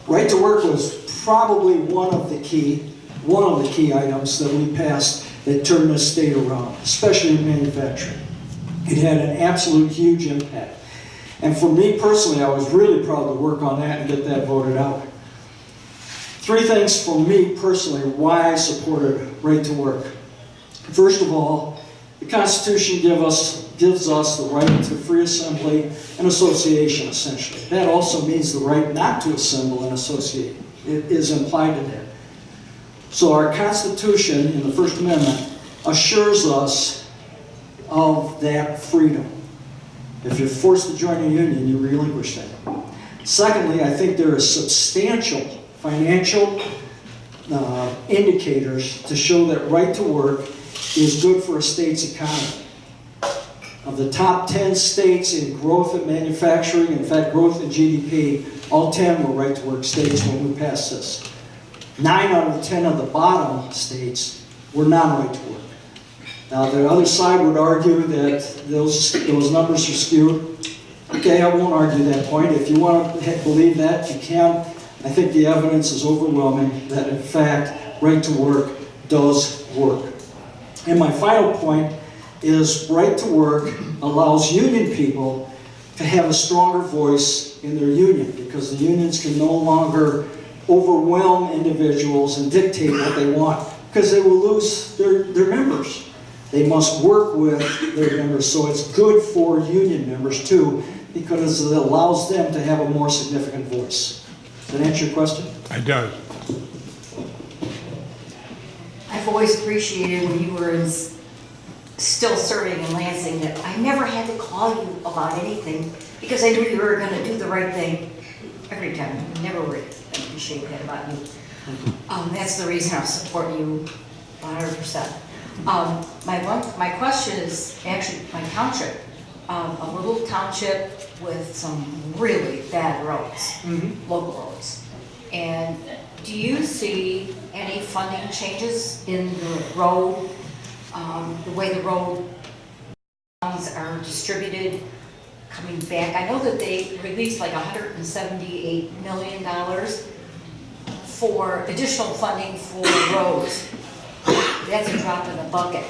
Right to work was probably one of the key items that we passed that turned this state around, especially in manufacturing. It had an absolute huge impact. And for me personally, I was really proud to work on that and get that voted out. Three things for me personally why I supported right to work. First of all, the Constitution gives us the right to free assembly and association, essentially. That also means the right not to assemble and associate. It is implied in that. So our Constitution, in the First Amendment, assures us of that freedom. If you're forced to join a union, you relinquish that. Secondly, I think there are substantial financial indicators to show that right to work is good for a state's economy. Of the top 10 states in growth in manufacturing, in fact, growth in GDP, all 10 were right to work states when we passed this. 9 out of the 10 of the bottom states were not right to work. Now, the other side would argue that those numbers are skewed. Okay, I won't argue that point. If you want to believe that, you can. I think the evidence is overwhelming that, in fact, right to work does work. And my final point is right to work allows union people to have a stronger voice in their union because the unions can no longer overwhelm individuals and dictate what they want because they will lose their members. They must work with their members, so it's good for union members too because it allows them to have a more significant voice. Does that answer your question? It does. I've always appreciated when you were in still serving in Lansing, that I never had to call you about anything because I knew you were going to do the right thing every time. Never worried. I appreciate that about you. That's the reason I'll support you 100%. My question is actually my township, a little township with some really bad roads, local roads. And do you see any funding changes in the road, the way the road funds are distributed coming back? I know that they released like $178 million for additional funding for roads. That's a drop in the bucket.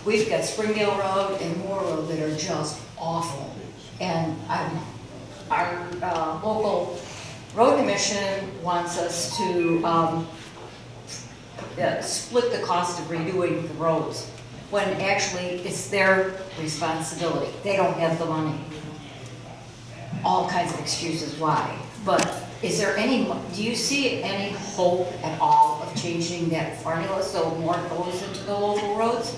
We've got Springdale Road and Moore Road that are just awful. And our local road commission wants us to split the cost of redoing the roads, when actually it's their responsibility. They don't have the money. All kinds of excuses why. But is there do you see any hope at all of changing that formula so more goes into the local roads?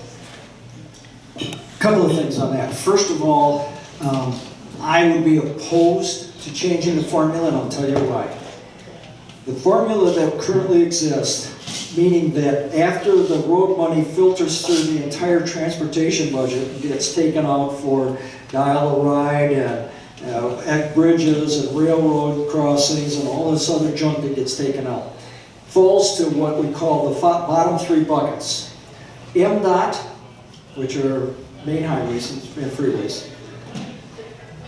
A couple of things on that. First of all, I would be opposed to changing the formula, and I'll tell you why. The formula that currently exists, meaning that after the road money filters through the entire transportation budget and gets taken out for dial-a-ride and bridges and railroad crossings and all this other junk that gets taken out, falls to what we call the bottom three buckets. MDOT, which are main highways and freeways,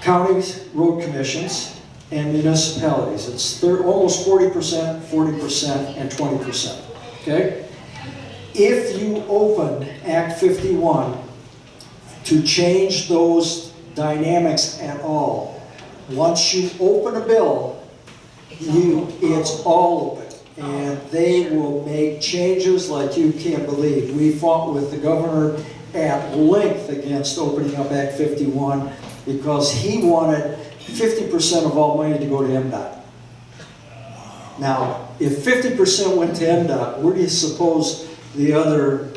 counties, road commissions, and municipalities. It's almost 40%, 40%, and 20%. Okay? If you open Act 51 to change those dynamics at all, once you open a bill, it's all open. And they will make changes like you can't believe. We fought with the governor at length against opening up Act 51 because he wanted 50% of all money to go to MDOT. Now, if 50% went to MDOT, where do you suppose the other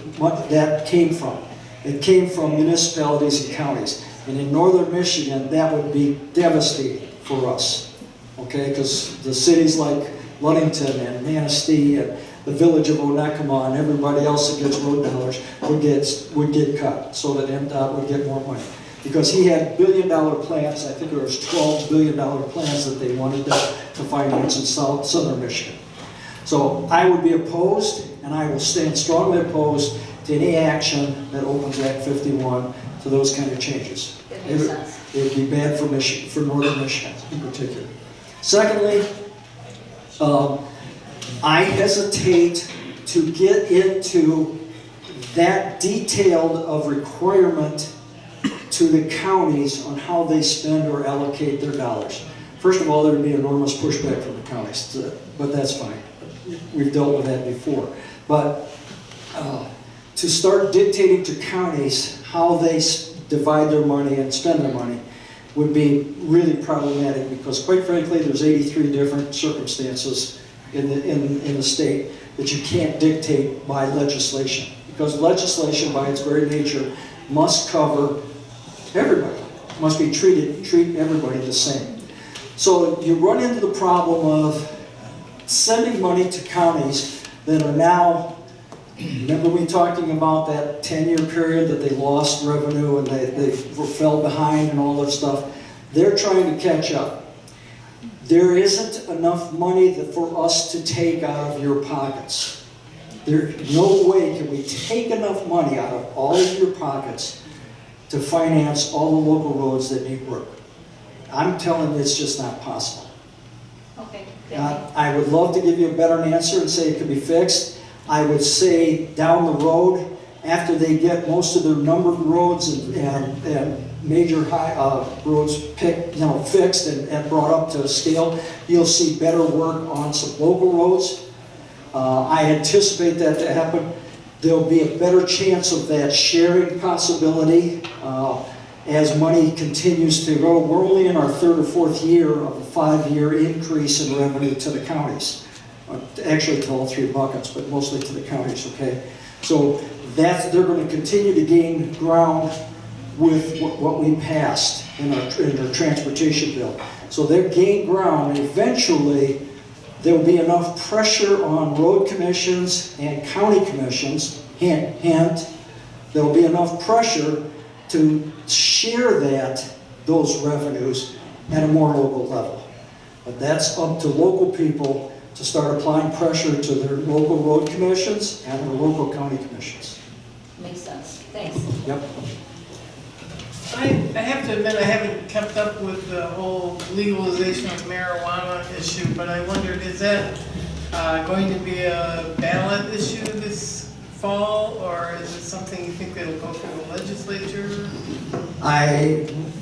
that came from? It came from municipalities and counties. And in northern Michigan, that would be devastating for us. Okay, because the cities like Ludington and Manistee and the village of Onekama and everybody else that gets road dollars would get cut so that MDOT would get more money. Because he had billion-dollar plans, I think there was $12 billion plans that they wanted to finance in southern Michigan. So I would be opposed, and I will stand strongly opposed to any action that opens Act 51 to those kind of changes. It would be bad for Michigan, for northern Michigan in particular. Secondly, I hesitate to get into that detailed of requirement to the counties on how they spend or allocate their dollars. First of all, there would be enormous pushback from the counties, but that's fine. We've dealt with that before. But to start dictating to counties how they divide their money and spend their money would be really problematic because, quite frankly, there's 83 different circumstances in the state that you can't dictate by legislation. Because legislation, by its very nature, must cover everybody. Must be treat everybody the same. So you run into the problem of sending money to counties that are now, remember we talking about that 10-year period that they lost revenue and they fell behind and all that stuff. They're trying to catch up. There isn't enough money for us to take out of your pockets. There's no way can we take enough money out of all of your pockets to finance all the local roads that need work. I'm telling you, it's just not possible. Okay. I would love to give you a better answer and say it could be fixed. I would say down the road, after they get most of their numbered roads and major high roads fixed and brought up to scale, you'll see better work on some local roads. I anticipate that to happen. There'll be a better chance of that sharing possibility as money continues to grow. We're only in our third or fourth year of a 5-year increase in revenue to the counties. Actually to all three buckets, but mostly to the counties, okay? So they're going to continue to gain ground with what we passed in our transportation bill. So they'll gain ground, and eventually there will be enough pressure on road commissions and county commissions, hint, there will be enough pressure to share those revenues at a more local level. But that's up to local people to start applying pressure to their local road commissions and their local county commissions. Makes sense. Thanks. Yep. I have to admit I haven't kept up with the whole legalization of marijuana issue, but I wondered, is that going to be a ballot issue this fall, or is it something you think that'll go through the legislature?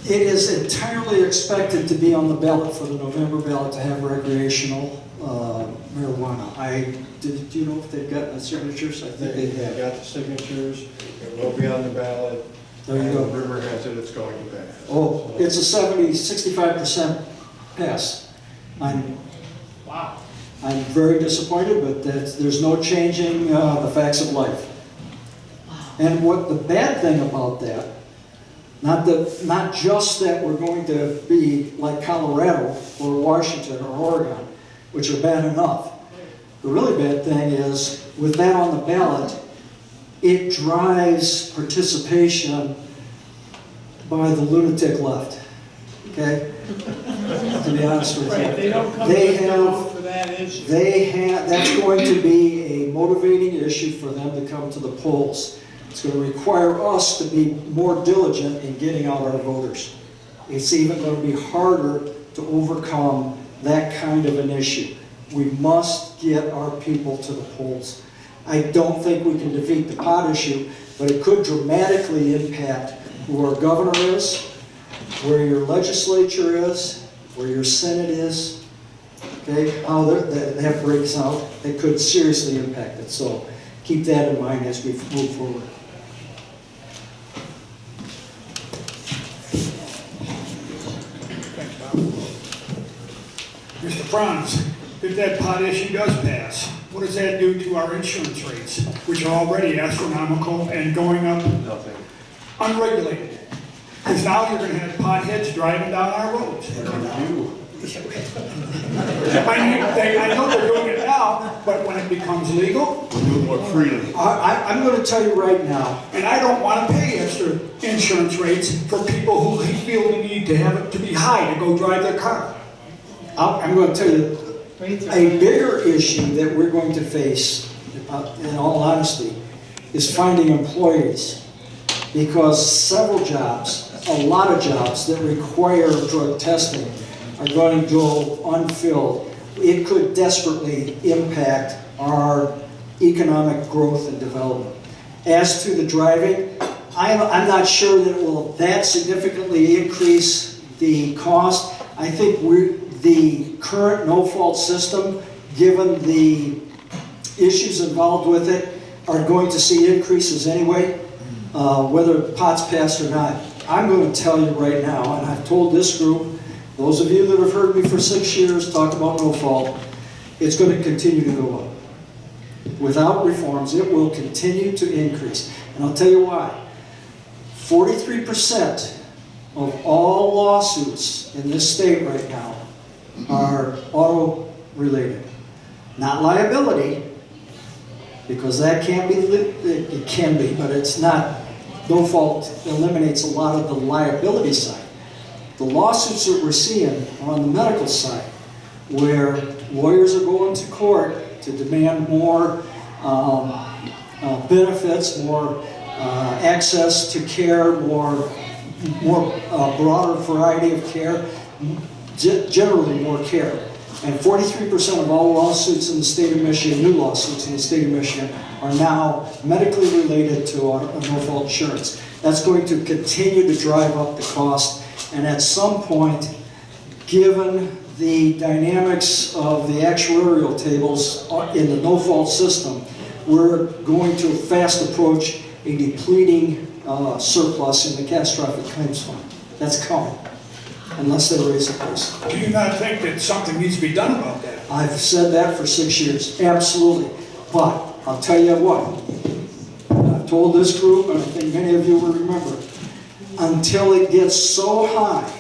It is entirely expected to be on the ballot for the November ballot to have recreational marijuana. Do you know if they've got the signatures? I think they have. Got the signatures. It will be on the ballot. There you go. River has it. It's going to pass. Oh, it's a 65% pass. Wow. I'm very disappointed, but there's no changing the facts of life. And what the bad thing about that, not just that we're going to be like Colorado or Washington or Oregon, which are bad enough. The really bad thing is, with that on the ballot, it drives participation by the lunatic left. Okay? To be honest with you. Right, they don't come to vote for that issue. That's going to be a motivating issue for them to come to the polls. It's going to require us to be more diligent in getting out our voters. It's even going to be harder to overcome that kind of an issue. We must get our people to the polls. I don't think we can defeat the pot issue, but it could dramatically impact who our governor is, where your legislature is, where your Senate is, okay, how that breaks out. It could seriously impact it. So keep that in mind as we move forward. Mr. Franz, if that pot issue does pass, what does that do to our insurance rates, which are already astronomical and going up unregulated? Because now you're going to have potheads driving down our roads. I know they're doing it now, but when it becomes legal, we'll do it more freely. I'm going to tell you right now, and I don't want to pay extra insurance rates for people who feel the need to have it to be high to go drive their car. I'm going to tell you a bigger issue that we're going to face, in all honesty, is finding employees, because several jobs, a lot of jobs that require drug testing are going to go unfilled. It could desperately impact our economic growth and development. As to the driving, I'm not sure that it will that significantly increase the cost. I think the current no-fault system, given the issues involved with it, are going to see increases anyway, whether pot's passed or not. I'm going to tell you right now, and I've told this group, those of you that have heard me for 6 years talk about no-fault, it's going to continue to go up. Without reforms, it will continue to increase. And I'll tell you why. 43% of all lawsuits in this state right now are auto-related. Not liability, because that can't be, it can be, but it's not. No fault eliminates a lot of the liability side. The lawsuits that we're seeing are on the medical side, where lawyers are going to court to demand more benefits, more access to care, more broader variety of care, generally more care. And 43% of all lawsuits in the state of Michigan, new lawsuits in the state of Michigan, are now medically related to no-fault insurance. That's going to continue to drive up the cost, and at some point, given the dynamics of the actuarial tables in the no-fault system, we're going to fast approach a depleting surplus in the catastrophic claims fund. That's coming, unless they raise the price. Do you not think that something needs to be done about that? I've said that for 6 years, absolutely. But I'll tell you what, I've told this group, and I think many of you will remember, until it gets so high,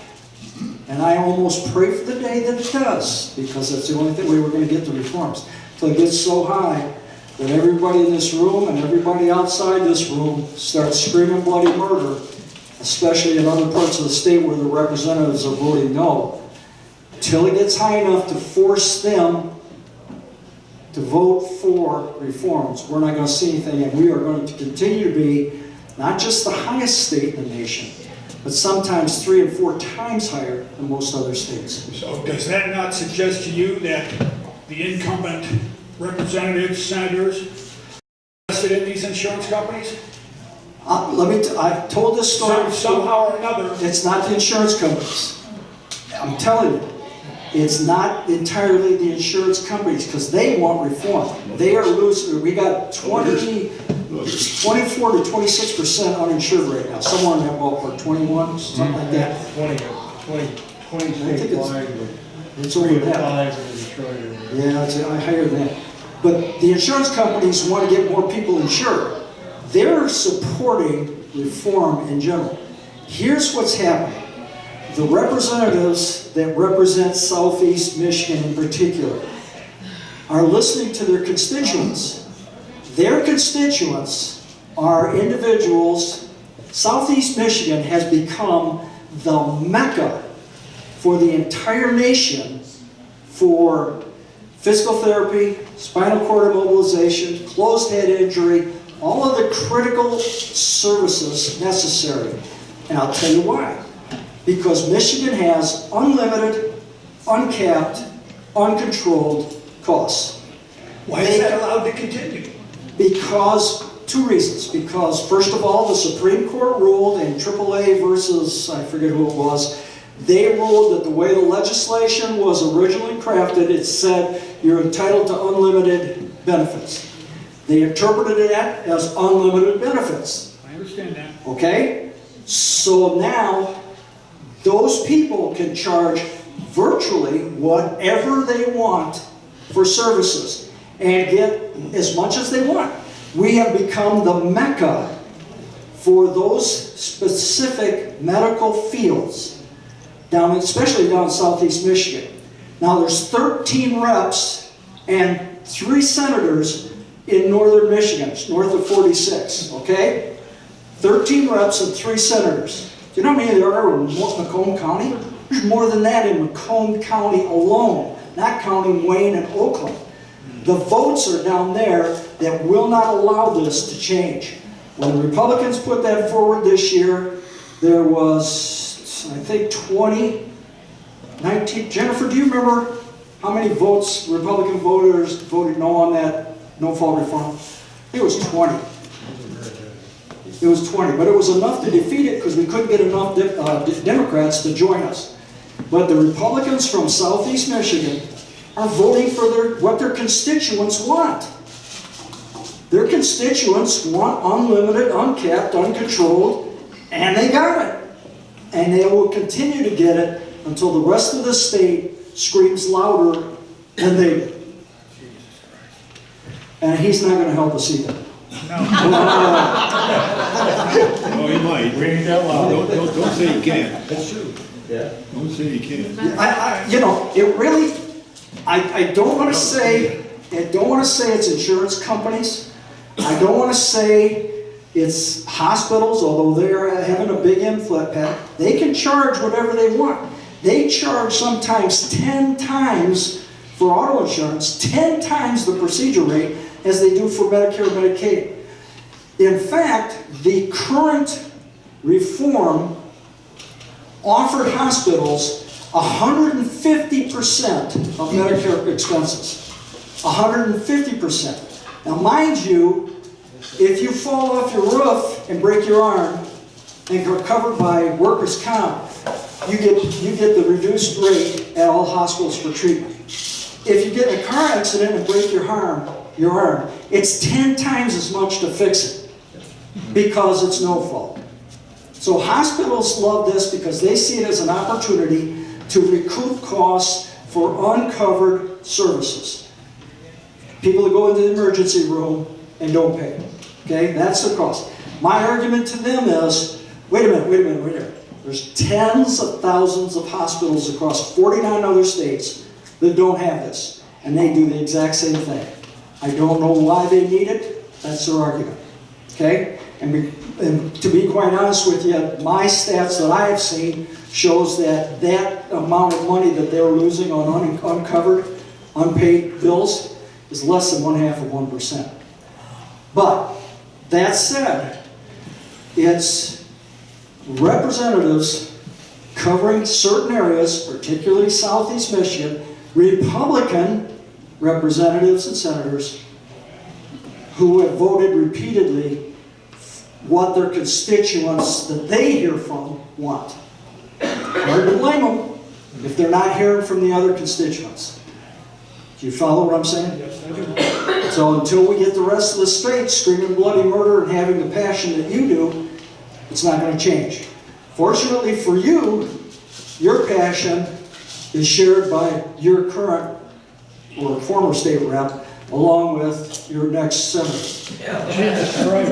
and I almost pray for the day that it does, because that's the only way we're going to get the reforms, until it gets so high that everybody in this room and everybody outside this room starts screaming bloody murder, especially in other parts of the state where the representatives are voting no, till it gets high enough to force them to vote for reforms. We're not going to see anything, and we are going to continue to be not just the highest state in the nation, but sometimes 3 and 4 times higher than most other states. So does that not suggest to you that the incumbent representatives, senators, invested in these insurance companies? I've told this story somehow or another. It's not the insurance companies. I'm telling you, it's not entirely the insurance companies, because they want reform. They are losing. We got 24 to 26% uninsured right now. Somewhere in that ballpark, 21, something like that. 20 I think statewide, it's over that. Yeah, it's higher than that. But the insurance companies want to get more people insured. They're supporting reform in general. Here's what's happening. The representatives that represent Southeast Michigan in particular are listening to their constituents. Their constituents are individuals. Southeast Michigan has become the mecca for the entire nation for physical therapy, spinal cord immobilization, closed head injury, all of the critical services necessary. And I'll tell you why. Because Michigan has unlimited, uncapped, uncontrolled costs. Why is that allowed to continue? Because, 2 reasons. Because, first of all, the Supreme Court ruled in AAA versus, I forget who it was, they ruled that the way the legislation was originally crafted, it said you're entitled to unlimited benefits. They interpreted it as unlimited benefits. I understand that. Okay? So now, those people can charge virtually whatever they want for services and get as much as they want. We have become the mecca for those specific medical fields, especially down in Southeast Michigan. Now there's 13 reps and 3 senators in northern Michigan. It's north of 46, okay? 13 reps and 3 senators. Do you know how many there are in Macomb County? There's more than that in Macomb County alone, not counting Wayne and Oakland. The votes are down there that will not allow this to change. When the Republicans put that forward this year, there was, I think, 19. Jennifer, do you remember how many votes Republican voters voted no on that no-fault reform? It was 20. It was 20, but it was enough to defeat it because we couldn't get enough Democrats to join us. But the Republicans from Southeast Michigan are voting for what their constituents want. Their constituents want unlimited, uncapped, uncontrolled, and they got it. And they will continue to get it until the rest of the state screams louder than they do. And he's not going to help us either. Oh, he might. Read it out loud. Don't say you can't. That's true. Yeah. Don't say you can't. You know, it really. I don't want to say. I don't want to say it's insurance companies. I don't want to say it's hospitals, although they're having a big impact. They can charge whatever they want. They charge sometimes 10 times for auto insurance, 10 times the procedure rate as they do for Medicare and Medicaid. In fact, the current reform offered hospitals 150% of Medicare expenses. 150%. Now, mind you, if you fall off your roof and break your arm and are covered by workers' comp, you get the reduced rate at all hospitals for treatment. If you get in a car accident and break your arm, it's 10 times as much to fix it because it's no fault. So hospitals love this because they see it as an opportunity to recoup costs for uncovered services. People that go into the emergency room and don't pay. Okay, that's the cost. My argument to them is, wait a minute. There's tens of thousands of hospitals across 49 other states that don't have this, and they do the exact same thing. I don't know why they need it. That's their argument. Okay? And to be quite honest with you, my stats that I have seen shows that that amount of money that they're losing on uncovered, unpaid bills is less than 0.5%. But that said, it's representatives covering certain areas, particularly Southeast Michigan, Republican representatives and senators who have voted repeatedly what their constituents that they hear from want. Hard to blame them if they're not hearing from the other constituents. Do you follow what I'm saying? Yes, I do. So until we get the rest of the state screaming bloody murder and having the passion that you do, it's not going to change. Fortunately for you, your passion is shared by your current or former state rep, along with your next senator. Yeah, that's right.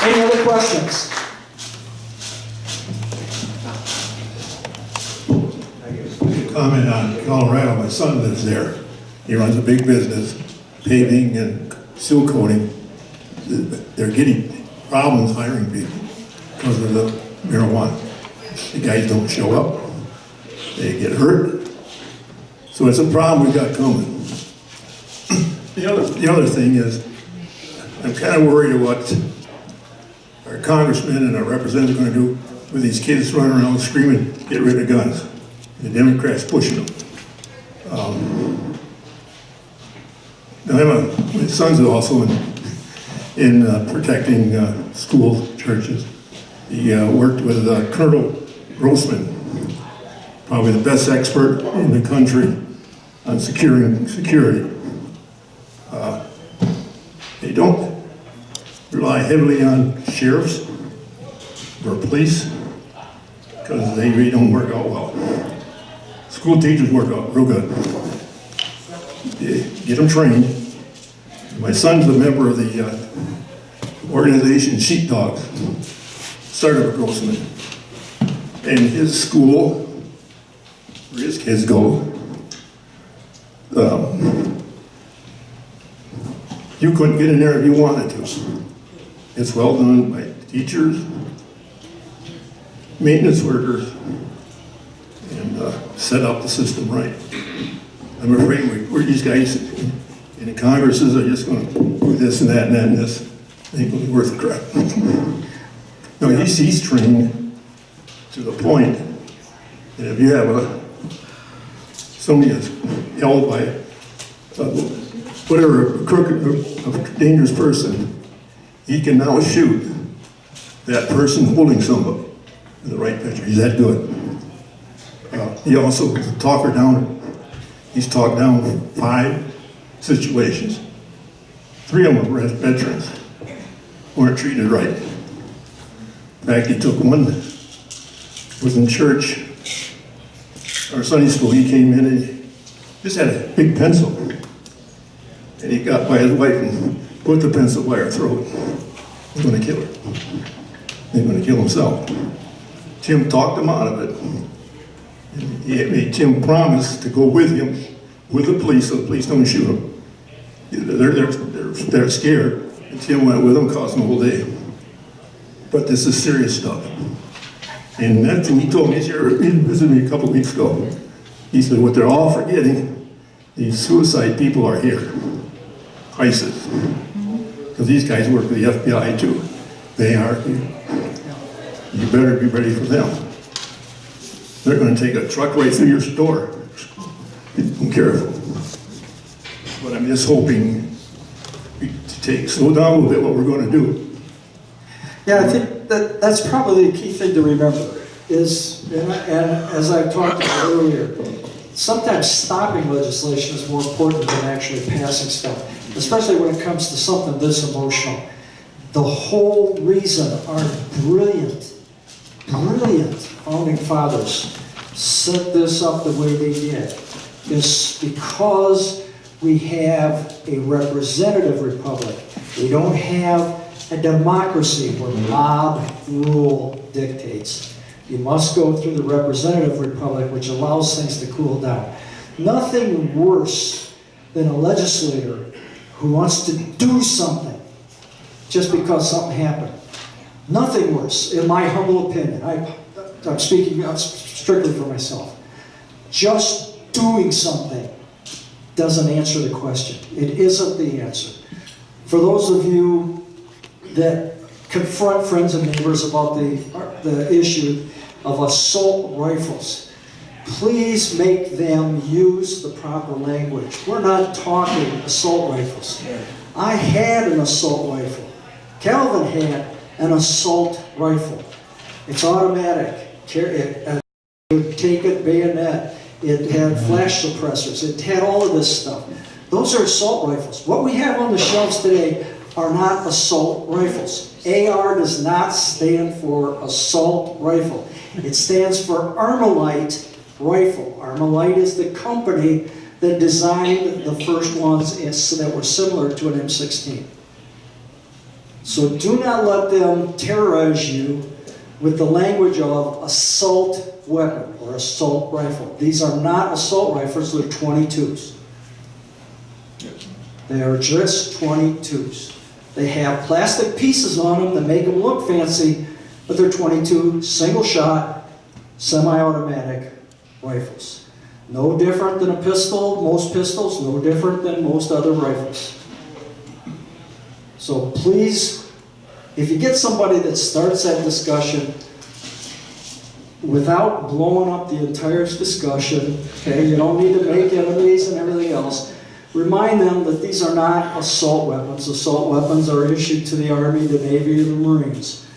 Any other questions? Comment on Colorado. My son lives there. He runs a big business, paving and seal coating. They're getting problems hiring people because of the marijuana. The guys don't show up. They get hurt. So it's a problem we got coming. The other thing is, I'm kind of worried about what our congressmen and our representatives are going to do with these kids running around screaming, get rid of guns. The Democrats pushing them. My son's also in protecting school churches. He worked with Colonel Grossman, probably the best expert in the country on security. They don't rely heavily on sheriffs or police because they really don't work out well. School teachers work out real good. Get them trained. My son's a member of the organization Sheepdogs, started with Grossman. And his school, where his kids go, you couldn't get in there if you wanted to. It's well done by teachers, maintenance workers, and set up the system right. I'm afraid we're these guys in the Congresses are just going to do this and that and that and this. It ain't going to be worth the crap. No, he's trained to the point that if you have somebody that's held by whatever, a crooked, a dangerous person, he can now shoot that person holding somebody in the right picture. He's that good. He also was a talker down. He's talked down 5 situations. 3 of them were veterans, weren't treated right. In fact, he took one, was in church, or Sunday school. He came in and he just had a big pencil. And he got by his wife and put the pencil by her throat. He's going to kill her. He's going to kill himself. Tim talked him out of it. He made Tim promise to go with him, with the police, so the police don't shoot him. They're scared. And Tim went with him, cost him a whole day. But this is serious stuff. And that thing he told me, he visited me a couple weeks ago. He said, what they're all forgetting, these suicide people are here. ISIS. Because these guys work with the FBI too. They are here. You better be ready for them. They're going to take a truck right through your store. Be careful. But I'm just hoping to slow down a little bit what we're going to do. Yeah, I think that's probably the key thing to remember is, and as I've talked about earlier, sometimes stopping legislation is more important than actually passing stuff, especially when it comes to something this emotional. The whole reason our brilliant founding fathers set this up the way they did is because we have a representative republic. We don't have a democracy where mob rule dictates. You must go through the representative republic, which allows things to cool down. Nothing worse than a legislator who wants to do something just because something happened. Nothing worse, in my humble opinion. I'm speaking strictly for myself. Just doing something doesn't answer the question. It isn't the answer. For those of you that confront friends and neighbors about the issue of assault rifles, please make them use the proper language. We're not talking assault rifles. I had an assault rifle. Calvin had an assault rifle. It's automatic. It would take it bayonet. It had flash suppressors. It had all of this stuff. Those are assault rifles. What we have on the shelves today are not assault rifles. AR does not stand for assault rifle. It stands for Armalite rifle. Armalite is the company that designed the first ones that were similar to an M16. So do not let them terrorize you with the language of assault weapon or assault rifle. These are not assault rifles, they're 22s. They are just 22s. They have plastic pieces on them that make them look fancy, but they're 22 single shot, semi-automatic rifles. No different than a pistol, most pistols, no different than most other rifles. So please, if you get somebody that starts that discussion without blowing up the entire discussion, okay, you don't need to make enemies and everything else, remind them that these are not assault weapons. Assault weapons are issued to the Army, the Navy, and the Marines.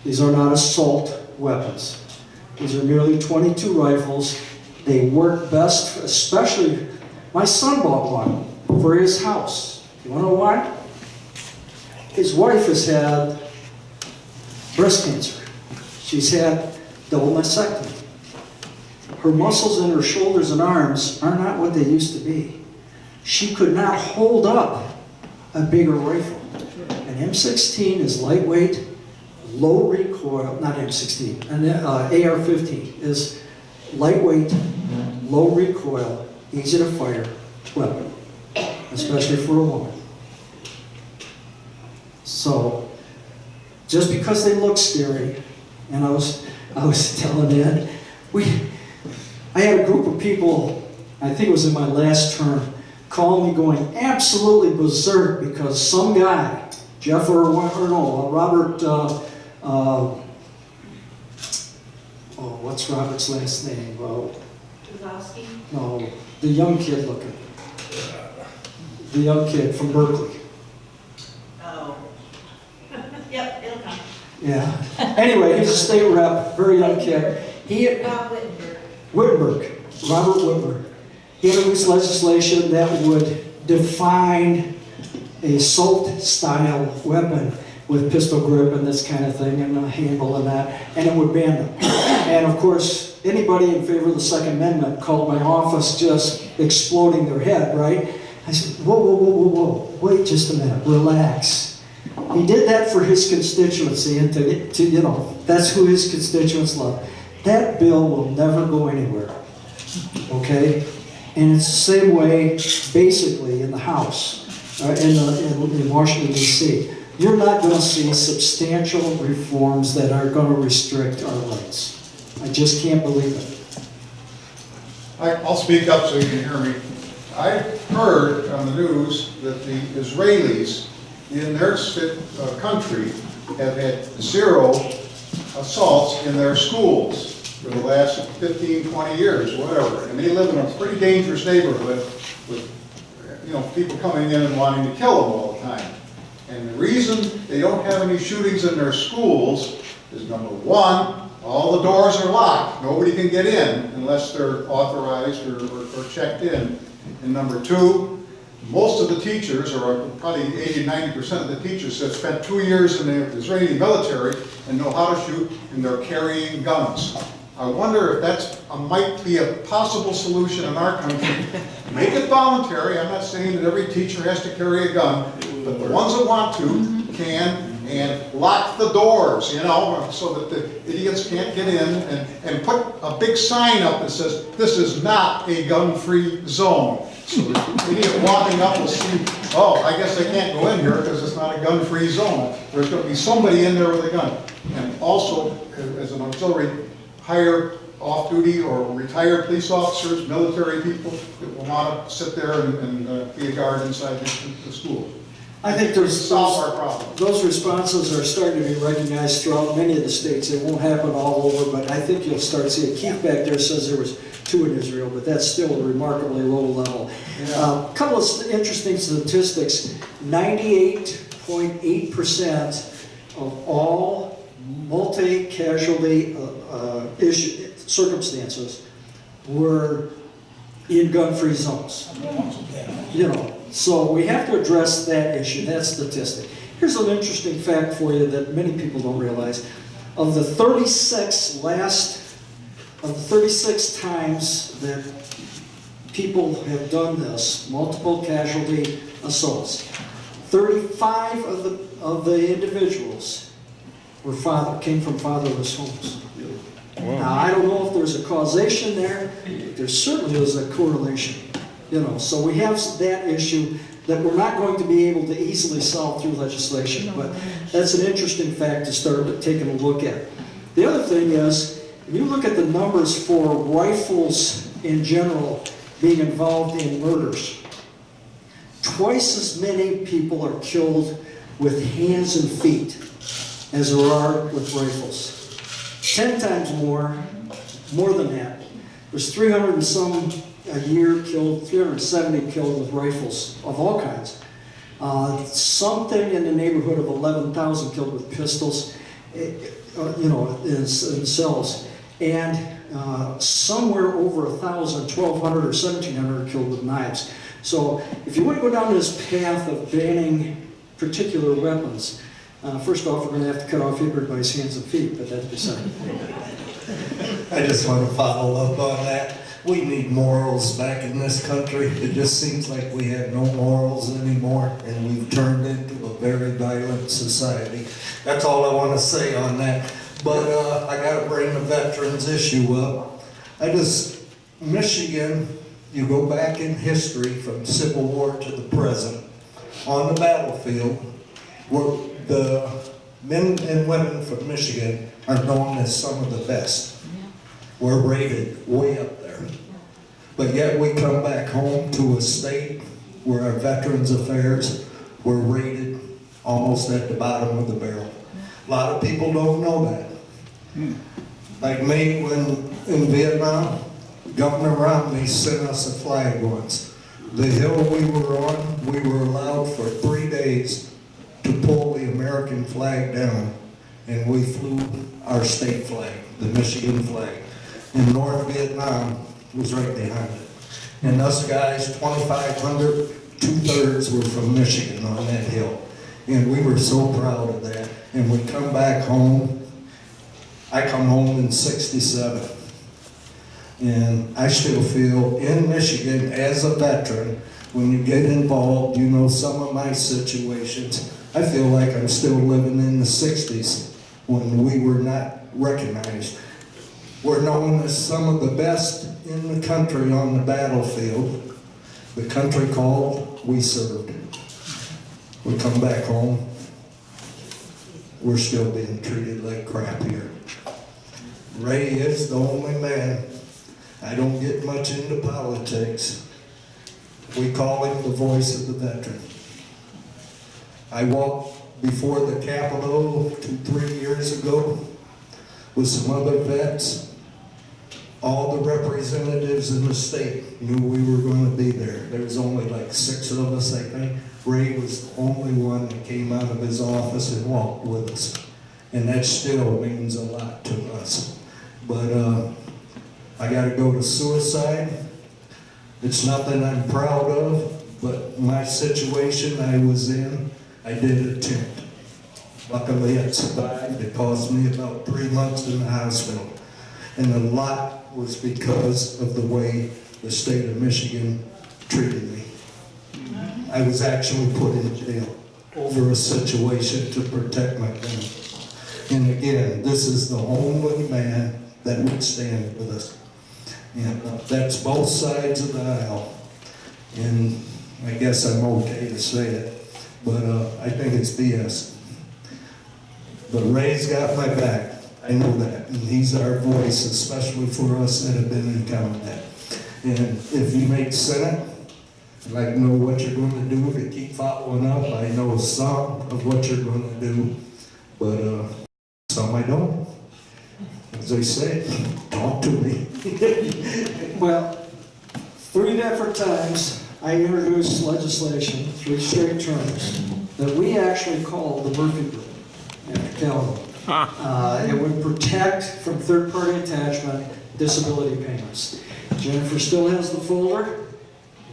These are not assault weapons. These are merely 22 rifles. They work best, especially, my son bought one for his house. You want to know why? His wife has had breast cancer. She's had double mastectomy. Her muscles in her shoulders and arms are not what they used to be. She could not hold up a bigger rifle. An M16 is lightweight, low recoil, not M16, an AR-15 is lightweight, low recoil, easy to fire weapon, especially for a woman. So, just because they look scary, and I was telling Ed, I had a group of people, I think it was in my last term, calling me going absolutely berserk because some guy, Jeff Robert, what's Robert's last name? Kozlowski? No, the young kid looking. The young kid from Berkeley. Oh. Yep, it'll come. Yeah. Anyway, he's a state rep, very young kid. Wittenberg. Robert Wittenberg. He introduced legislation that would define a assault-style weapon with pistol grip and this kind of thing, and a handle and that, and it would ban them. And of course, anybody in favor of the Second Amendment called my office just exploding their head, right? I said, whoa, whoa, whoa, whoa, whoa, wait just a minute, relax. He did that for his constituency, and to that's who his constituents love. That bill will never go anywhere, okay? And it's the same way, basically, in the House, in Washington, D.C. You're not going to see substantial reforms that are going to restrict our rights. I just can't believe it. I'll speak up so you can hear me. I heard on the news that the Israelis in their country have had 0 assaults in their schools for the last 15, 20 years, whatever. And they live in a pretty dangerous neighborhood with people coming in and wanting to kill them all the time. And the reason they don't have any shootings in their schools is, number one, all the doors are locked. Nobody can get in unless they're authorized or checked in. And number two, most of the teachers, or probably 80–90% of the teachers, have spent 2 years in the Israeli military and know how to shoot, and they're carrying guns. I wonder if that's might be a possible solution in our country. Make it voluntary. I'm not saying that every teacher has to carry a gun, but the ones that want to can, and lock the doors, you know, so that the idiots can't get in, and put a big sign up that says, this is not a gun-free zone. So the idiot walking up will see, oh, I guess they can't go in here because it's not a gun-free zone. There's going to be somebody in there with a gun. And also, as an auxiliary, hire off-duty or retired police officers, military people that will want to sit there and be a guard inside the school. I think those responses are starting to be recognized throughout many of the states. It won't happen all over, but I think you'll start seeing. Keith back there says there was 2 in Israel, but that's still a remarkably low level. A couple of interesting statistics. 98.8% of all multi-casualty circumstances were in gun-free zones. You know. So we have to address that issue, that statistic. Here's an interesting fact for you that many people don't realize. Of the 36 times that people have done this, multiple casualty assaults, 35 of the individuals came from fatherless homes. Wow. Now, I don't know if there's a causation there. There certainly is a correlation. You know, so we have that issue that we're not going to be able to easily solve through legislation, but that's an interesting fact to start taking a look at. The other thing is, if you look at the numbers for rifles in general being involved in murders, twice as many people are killed with hands and feet as there are with rifles. 10 times more than that. There's 300 and some a year killed, 370 killed with rifles of all kinds. Something in the neighborhood of 11,000 killed with pistols, you know, in cells. And somewhere over 1,000, 1,200 or 1,700 killed with knives. So if you want to go down this path of banning particular weapons, first off, we're going to have to cut off everybody's hands and feet, but that's beside the point. I just want to follow up on that. We need morals back in this country. It just seems like we have no morals anymore, and we've turned into a very violent society. That's all I want to say on that. But I got to bring the veterans issue up. Michigan, you go back in history from Civil War to the present, on the battlefield, where the men and women from Michigan are known as some of the best. We're rated way up there. But yet we come back home to a state where our Veterans Affairs were rated almost at the bottom of the barrel. A lot of people don't know that. Like me, when in Vietnam, Governor Romney sent us a flag once. The hill we were on, we were allowed for 3 days to pull the American flag down, and we flew our state flag, the Michigan flag. And North Vietnam was right behind it. And us guys, 2,500, 2/3 were from Michigan on that hill. And we were so proud of that. And we come back home. I come home in '67. And I still feel in Michigan as a veteran, when you get involved, you know some of my situations, I feel like I'm still living in the '60s when we were not recognized. We're known as some of the best in the country on the battlefield. The country called, we served. We come back home, we're still being treated like crap here. Ray is the only man. I don't get much into politics. We call him the voice of the veteran. I walked before the Capitol 2-3 years ago with some other vets. All the representatives in the state knew we were going to be there. There was only like 6 of us, I think. Ray was the only one that came out of his office and walked with us. And that still means a lot to us. But I got to go to suicide. It's nothing I'm proud of, but my situation I was in, I did attempt. Luckily I survived. It cost me about 3 months in the hospital. And a lot was because of the way the state of Michigan treated me. I was actually put in jail over a situation to protect my family. And again, this is the only man that would stand with us. And that's both sides of the aisle. And I guess I'm okay to say it, but I think it's BS. But Ray's got my back. I know that. And he's our voice, especially for us that have been in combat. And if you make Senate, I'd like to know what you're going to do to keep following up. I know some of what you're going to do, but some I don't. As they say, talk to me. Well, 3 different times I introduced legislation, 3 straight terms, that we actually called the Murphy Bill after Calhoun. It would protect from third-party attachment disability payments. Jennifer still has the folder.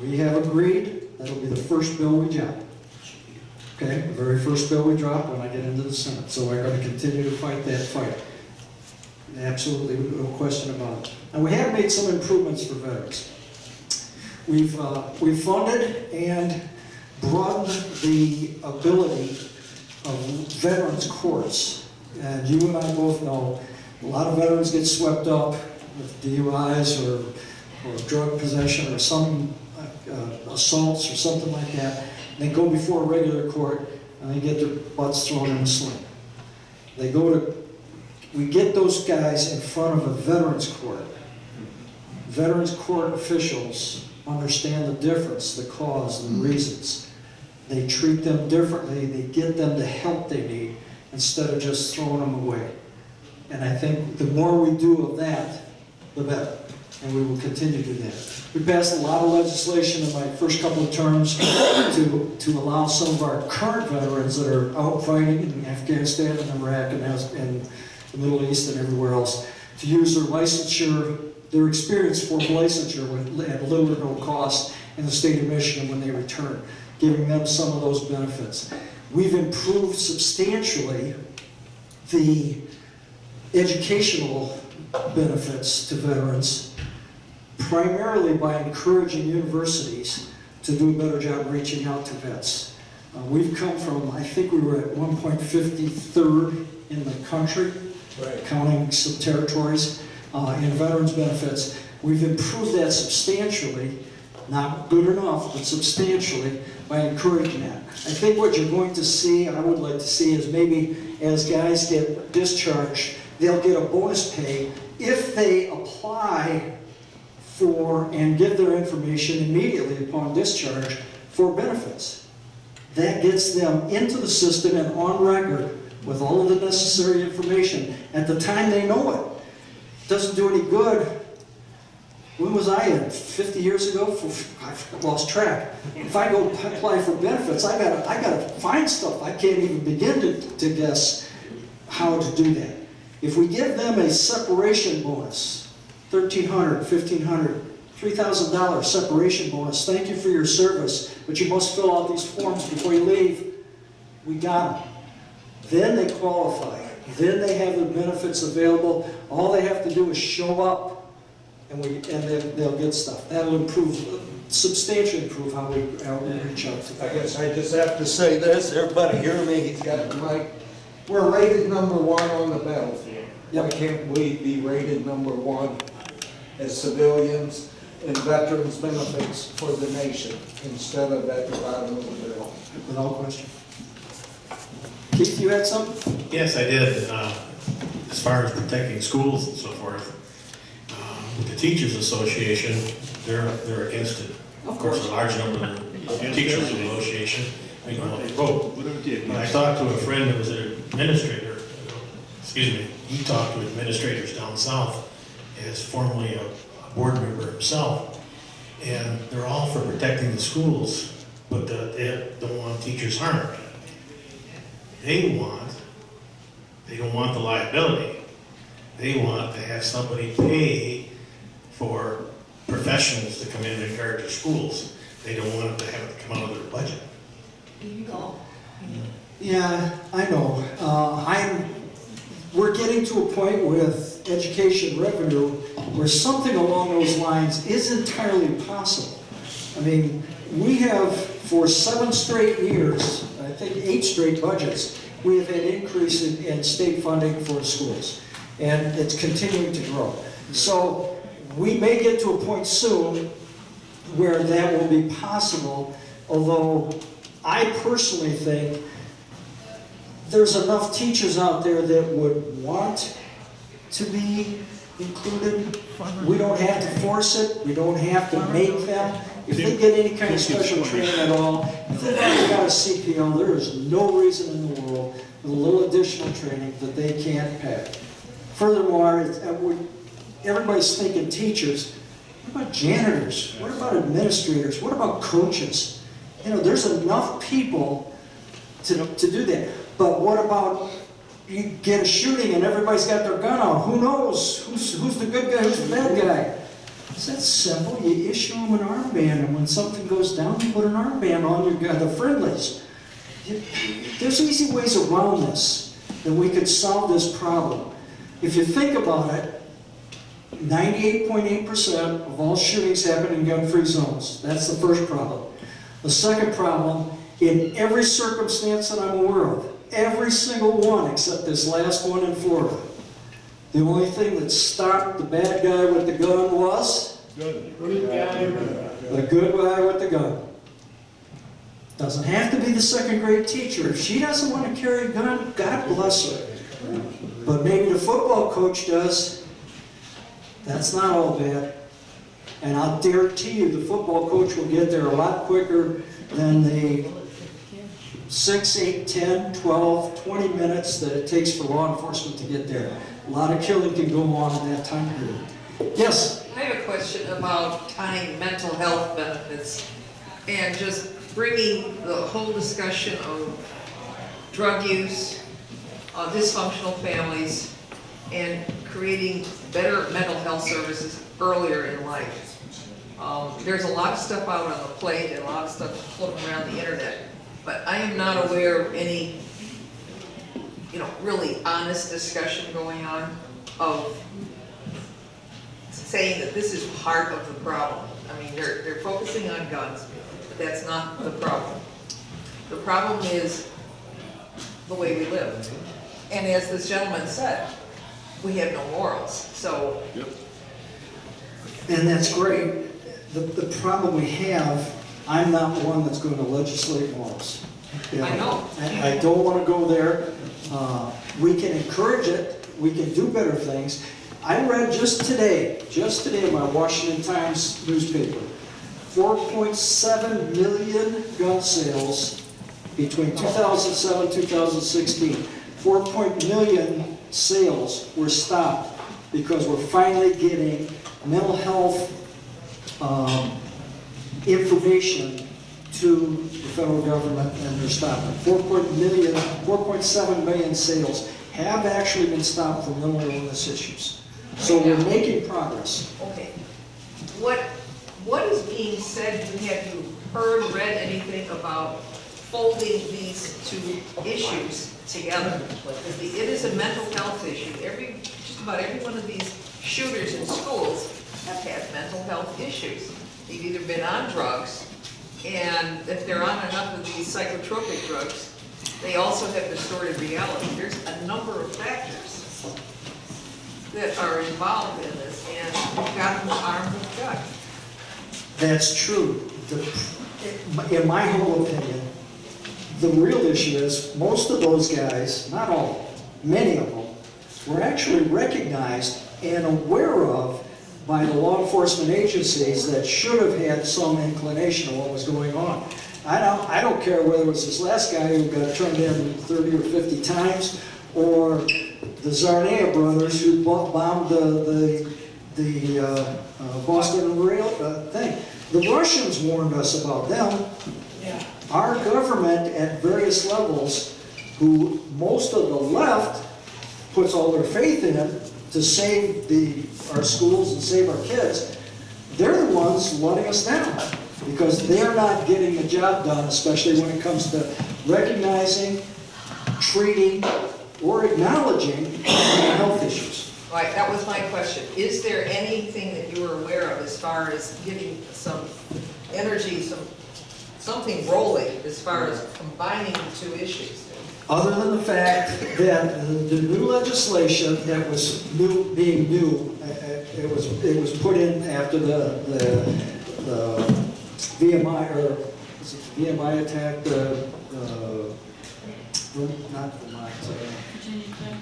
We have agreed that'll be the first bill we drop. Okay, the very first bill we drop when I get into the Senate. So we're going to continue to fight that fight. Absolutely, no question about it. And we have made some improvements for veterans. We've funded and broadened the ability of veterans courts. And you and I both know a lot of veterans get swept up with DUIs or drug possession or some assaults or something like that. They go before a regular court and they get their butts thrown in a sling. We get those guys in front of a veterans court. Veterans court officials understand the difference, the cause, and the reasons. They treat them differently. They get them the help they need instead of just throwing them away. And I think the more we do of that, the better. And we will continue to do that. We passed a lot of legislation in my first couple of terms to allow some of our current veterans that are out fighting in Afghanistan and Iraq and the Middle East and everywhere else to use their licensure, their experience for licensure at little or no cost in the state of Michigan when they return, giving them some of those benefits. We've improved substantially the educational benefits to veterans, primarily by encouraging universities to do a better job reaching out to vets. We've come from, I think we were at 1.53rd in the country, counting some territories, in veterans benefits. We've improved that substantially, not good enough, but substantially, by encouraging that. I think what you're going to see, I would like to see, is maybe as guys get discharged, they'll get a bonus pay if they apply for and give their information immediately upon discharge for benefits. That gets them into the system and on record with all of the necessary information at the time they know it. Doesn't do any good. When was I in? 50 years ago? I've lost track. If I go apply for benefits, I gotta find stuff. I can't even begin to guess how to do that. If we give them a separation bonus, $1,300, $1,500, $3,000 separation bonus, thank you for your service, but you must fill out these forms before you leave. We got them. Then they qualify. Then they have their benefits available. All they have to do is show up, and they'll get stuff. That'll improve, substantially improve how we reach out to them. I guess I just have to say this, everybody hear me, he's got the mic. We're rated #1 on the battlefield. Why can't we be rated #1 as civilians and veterans benefits for the nation instead of at the bottom of the bill? Without question. Keith, you had something? Yes, I did. As far as protecting schools and so forth, the Teachers Association, they're against it. Of course, a large number of the Teachers Association, we don't have to vote. But I talked to a friend that was an administrator, he talked to administrators down south as formerly a board member himself, and they're all for protecting the schools, but they don't want teachers harmed. They don't want the liability. They want to have somebody pay for professionals to come in and guard their schools. They don't want it to have to come out of their budget. Yeah, I know. we're getting to a point with education revenue where something along those lines is entirely possible. I mean, we have, for 7 straight years, I think 8 straight budgets, we have had increase in state funding for schools. And it's continuing to grow. So we may get to a point soon where that will be possible, although I personally think there's enough teachers out there that would want to be included. We don't have to force it. We don't have to make them. If they get any kind of special training at all, if they've already got a CPL, there is no reason in the world with a little additional training that they can't pay. Furthermore, everybody's thinking teachers. What about janitors? What about administrators? What about coaches? You know, there's enough people to do that. But what about you get a shooting and everybody's got their gun out? Who knows? Who's the good guy? Who's the bad guy? It's that simple. You issue them an armband, and when something goes down, you put an armband on your guy, the friendlies. There's easy ways around this that we could solve this problem. If you think about it, 98.8% of all shootings happen in gun-free zones. That's the first problem. The second problem, in every circumstance that I'm aware of, every single one except this last one in Florida, the only thing that stopped the bad guy with the gun was the good guy with the gun. Doesn't have to be the second-grade teacher. If she doesn't want to carry a gun, God bless her. But maybe the football coach does. That's not all bad. And I'll guarantee you the football coach will get there a lot quicker than the 6, 8, 10, 12, 20 minutes that it takes for law enforcement to get there. A lot of killing can go on in that time period. Yes? I have a question about tying mental health benefits and just bringing the whole discussion of drug use, dysfunctional families, and creating better mental health services earlier in life. There's a lot of stuff out on the plate and a lot of stuff floating around the internet, but I am not aware of any, really honest discussion going on of saying that this is part of the problem. I mean, they're focusing on guns, but that's not the problem. The problem is the way we live. And as this gentleman said, we have no morals, so. Yep. And that's great. The problem we have, I'm not one that's going to legislate morals. I know. I don't want to go there. We can encourage it. We can do better things. I read just today in my Washington Times newspaper, 4.7 million gun sales between 2007 and 2016. 4 million sales were stopped because we're finally getting mental health information to the federal government, and they're stopping. 4.7 million sales have actually been stopped for mental illness issues. So we're making progress. Okay. What is being said? Have you heard, read anything about folding these two issues together? Because it is a mental health issue. Just about every one of these shooters in schools have had mental health issues. They've either been on drugs, and if they're on enough of these psychotropic drugs, they also have distorted reality. There's a number of factors that are involved in this, and we've got them armed with guns. That's true. In my humble opinion, the real issue is most of those guys, not all, many of them, were actually recognized and aware of by the law enforcement agencies that should have had some inclination of what was going on. I don't care whether it was this last guy who got turned in 30 or 50 times, or the Zarnea brothers who bombed the Boston rail thing. The Russians warned us about them. Yeah. Our government at various levels, who most of the left puts all their faith in to save our schools and save our kids, they're the ones letting us down because they're not getting the job done, especially when it comes to recognizing, treating, or acknowledging mental health issues. All right, that was my question. Is there anything that you are aware of as far as getting some energy, something rolling as far as combining the two issues? Other than the fact that the new legislation that was being new, it was put in after the VMI, or was it the VMI attack, not Vermont,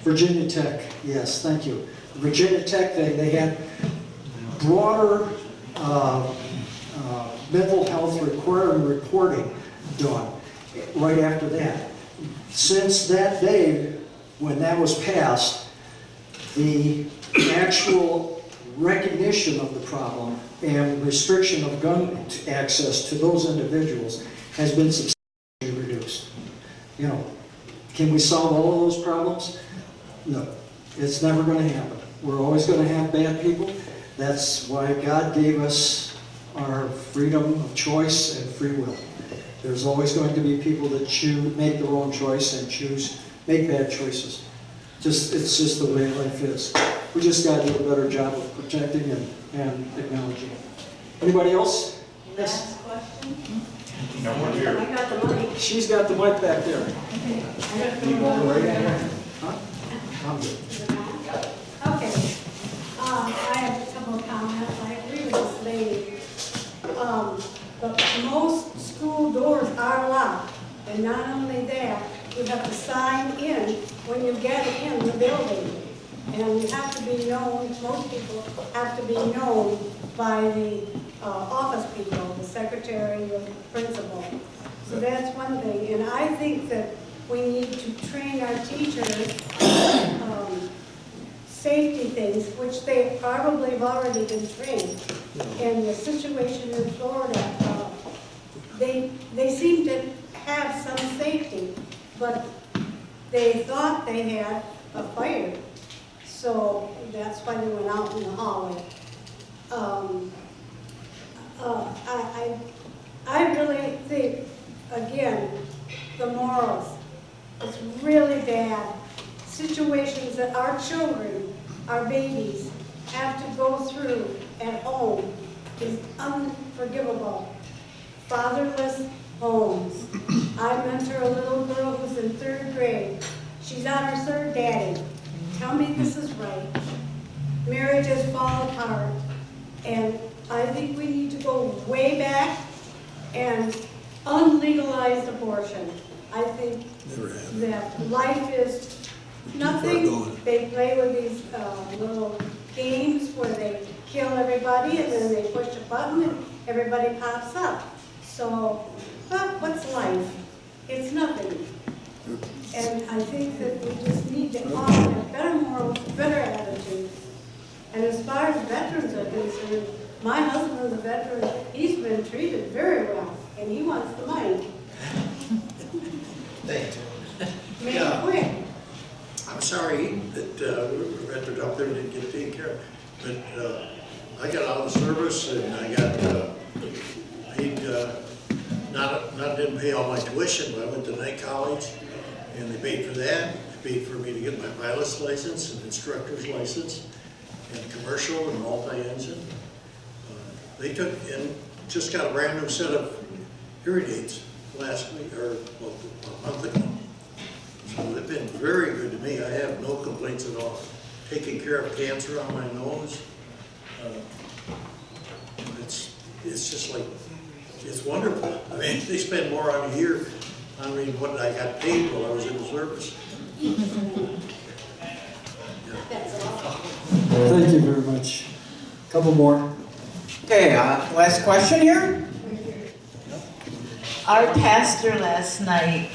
Virginia Tech, yes, thank you. The Virginia Tech thing, they had broader mental health reporting done right after that. Since that day, when that was passed, the actual recognition of the problem and restriction of gun access to those individuals has been substantially reduced. You know, can we solve all of those problems? No, it's never going to happen. We're always going to have bad people. That's why God gave us our freedom of choice and free will. There's always going to be people that make their own choice and make bad choices. It's just the way life is. We just got to do a better job of protecting and acknowledging. Anybody else? Yes. Question? No one here. I got the mic. She's got the mic back there. You going right there? Huh? I'm good. Okay. I have a couple of comments. I agree with this lady. But most school doors are locked. And not only that, you have to sign in when you get in the building. And you have to be known, most people have to be known by the office people, the secretary or the principal. So that's one thing. And I think that we need to train our teachers safety things, which they probably have already been trained. And the situation in Florida, they seem to have some safety, but they thought they had a fire. So that's why they went out in the hallway. I really think, again, the morals, it's really bad. Situations that our children, our babies, have to go through at home is unforgivable. Fatherless homes. I mentor a little girl who's in 3rd grade. She's on her 3rd daddy. Tell me this is right. Marriages fall apart. And I think we need to go way back and unlegalize abortion. I think that life is nothing. They play with these little games where they kill everybody and then they push a button and everybody pops up. So, well, what's life? It's nothing. And I think that we just need to all have better morals, better attitudes. And as far as veterans are concerned, my husband's a veteran. He's been treated very well, and he wants the money. Thanks. Make it quick. I'm sorry that veterans out there didn't get taken care of. But I got out of the service and I got paid, didn't pay all my tuition, but I went to night college and they paid for that. They paid for me to get my pilot's license and instructor's license and commercial and multi-engine. They took and just got a brand new set of hearing aids last week, or well, a month ago. So they've been very good to me. I have no complaints at all. Taking care of cancer on my nose. It's just like, it's wonderful. I mean, they spend more on a year on what I got paid while I was in the service. Thank you very much. Couple more. Okay, last question here. Our pastor last night,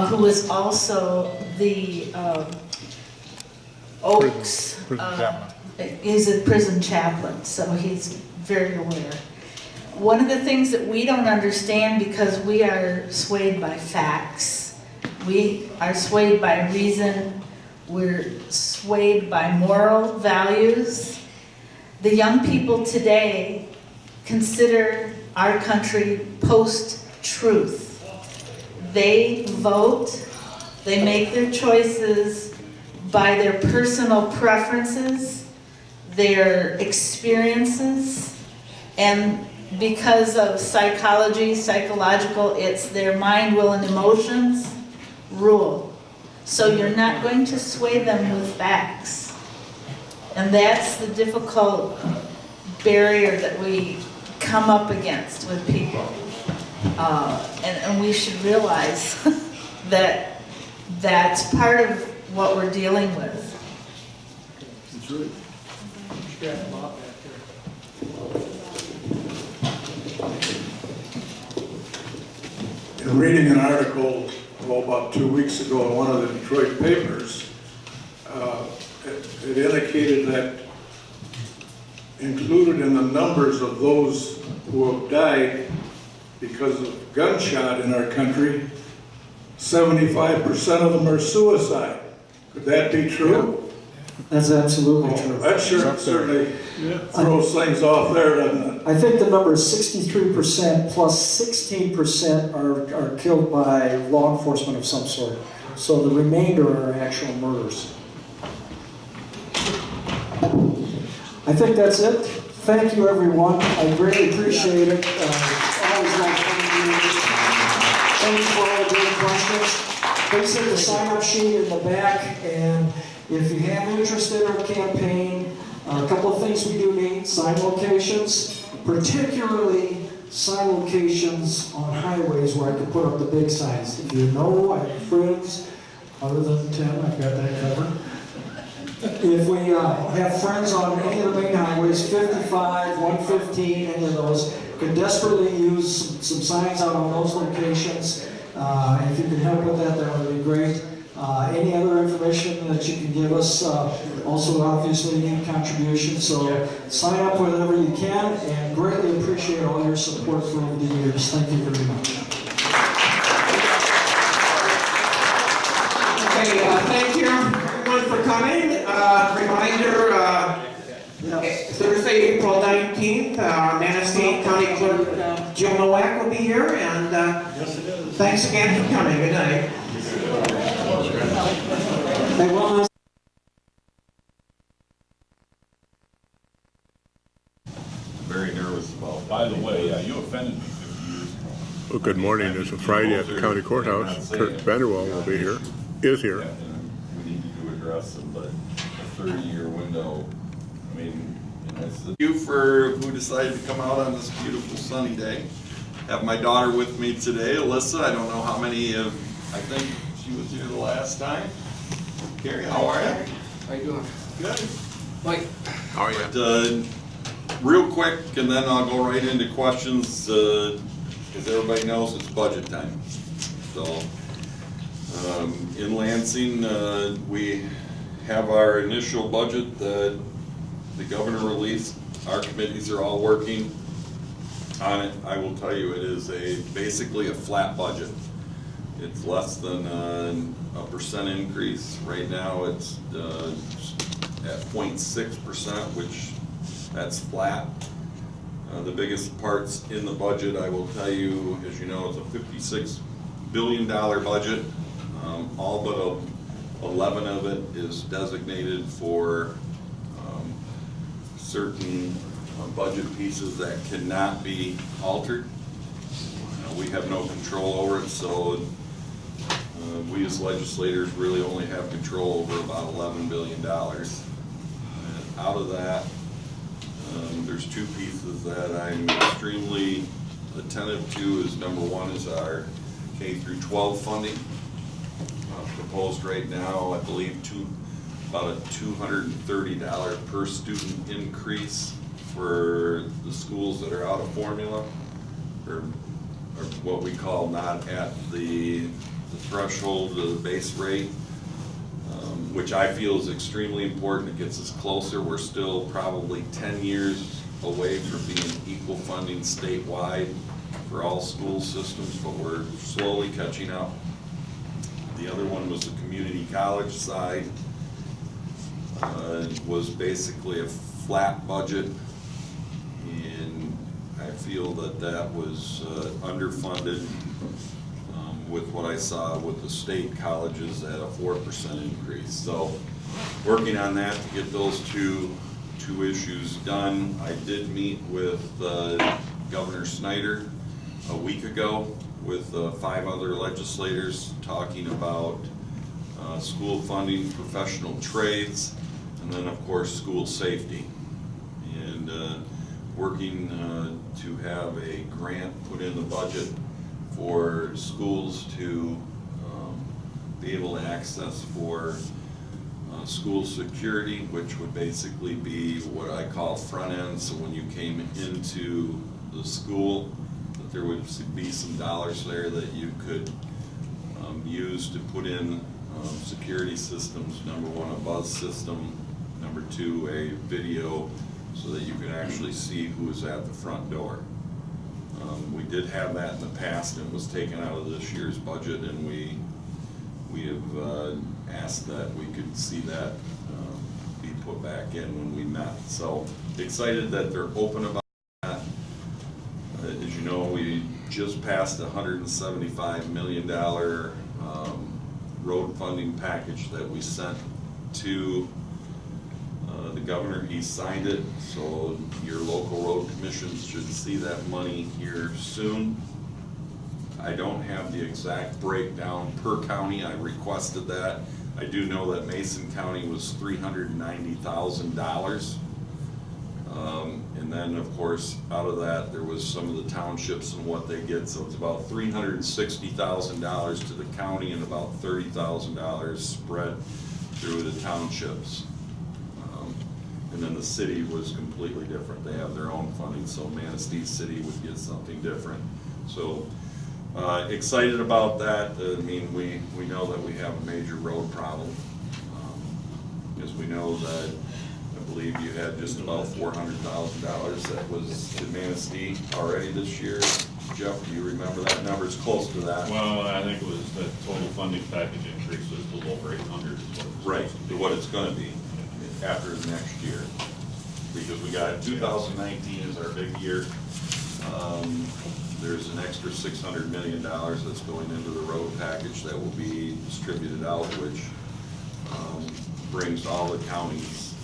who was also the Oaks, is a prison chaplain, so he's very aware. One of the things that we don't understand, because we are swayed by facts, we are swayed by reason, we're swayed by moral values. The young people today consider our country post-truth. They vote They make their choices by their personal preferences, their experiences, and because of psychological, it's their mind, will, and emotions rule. So you're not going to sway them with facts. And that's the difficult barrier that we come up against with people. And we should realize that that's part of what we're dealing with. That's right. In reading an article about 2 weeks ago in one of the Detroit papers, it indicated that included in the numbers of those who have died because of gunshot in our country, 75% of them are suicide. Could that be true? That's absolutely true. That certainly throws things off there, doesn't it? I think the number is 63% plus 16% are killed by law enforcement of some sort. So the remainder are actual murders. I think that's it. Thank you, everyone. I greatly appreciate it. Always like coming here. Thank you for all the great questions. Please hit the sign-up sheet in the back, and if you have interest in our campaign, a couple of things we do need: sign locations, particularly sign locations on highways where I can put up the big signs. If you know, I have friends, other than Tim, I've got that covered. If we have friends on any of the main highways, 55, 115, any of those, could desperately use some signs out on those locations. If you can help with that, that would be great. Any other information that you can give us, also obviously need contributions, so sign up whatever you can, and greatly appreciate all your support for over the years. Thank you very much. Okay, thank you everyone for coming. Reminder, Thursday, April 19th, Manistee County Clerk Jill Nowak will be here, and thanks again for coming. Good night. Very nervous about. By the way, you offended me 50 years ago. Well, good morning. It's a Friday at the county courthouse. Kurt Vanderwall will be here. Is here. Yeah, we need to address them, but a 30-year window. I mean, Thank you for who decided to come out on this beautiful sunny day. Have my daughter with me today, Alyssa. I don't know how many of, I think she was here the last time. Carrie, how are you? How you doing? Good. Mike, how are you? But, real quick, and then I'll go right into questions, because everybody knows it's budget time. So, in Lansing, we have our initial budget that the governor released. Our committees are all working on it. I will tell you, it is basically a flat budget. It's less than a percent increase. Right now it's at 0.6%, which that's flat. The biggest parts in the budget, I will tell you, as you know, it's a $56 billion budget. All but 11 of it is designated for certain budget pieces that cannot be altered. We have no control over it, so we as legislators really only have control over about $11 billion. And out of that, there's two pieces that I'm extremely attentive to. Is number one is our K through 12 funding. Proposed right now, I believe, about a $230 per student increase for the schools that are out of formula, or what we call not at the threshold of the base rate, which I feel is extremely important. It gets us closer. We're still probably 10 years away from being equal funding statewide for all school systems, but we're slowly catching up. The other one was the community college side. It was basically a flat budget, and I feel that that was underfunded. with what I saw with the state colleges at a 4% increase. So working on that to get those two issues done. I did meet with Governor Snyder a week ago with 5 other legislators talking about school funding, professional trades, and then of course school safety. And working to have a grant put in the budget for schools to be able to access for school security, which would basically be what I call front end. So when you came into the school, that there would be some dollars there that you could use to put in security systems. Number one, a buzz system. Number two, a video so that you could actually see who is at the front door. We did have that in the past, and it was taken out of this year's budget, and we have asked that we could see that be put back in when we met. So excited that they're open about that. As you know, we just passed a $175 million road funding package that we sent to the governor. He signed it, so your local road commissions should see that money here soon. I don't have the exact breakdown per county. I requested that. I do know that Mason County was $390,000. And then, of course, out of that, there was some of the townships and what they get. So it's about $360,000 to the county and about $30,000 spread through the townships. And then the city was completely different. They have their own funding, so Manistee City would get something different. So excited about that. I mean, we know that we have a major road problem. As we know that, I believe you had just about $400,000 that was to Manistee already this year. Jeff, do you remember that number? It's close to that. Well, I think it was the total funding package increase was a little over 800. Right, to what it's going to be after next year. Because we got 2019 is our big year. There's an extra $600 million that's going into the road package that will be distributed out, which brings all the counties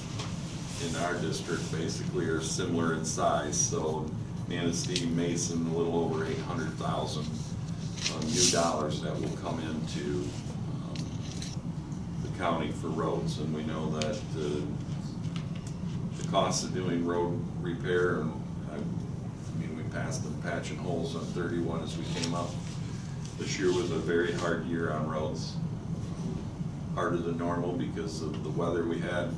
in our district basically are similar in size. So Manistee, Mason, a little over 800,000 new dollars that will come into the county for roads. And we know that the cost of doing road repair, and I mean, we passed them patching holes on 31 as we came up. This year was a very hard year on roads, harder than normal because of the weather we had.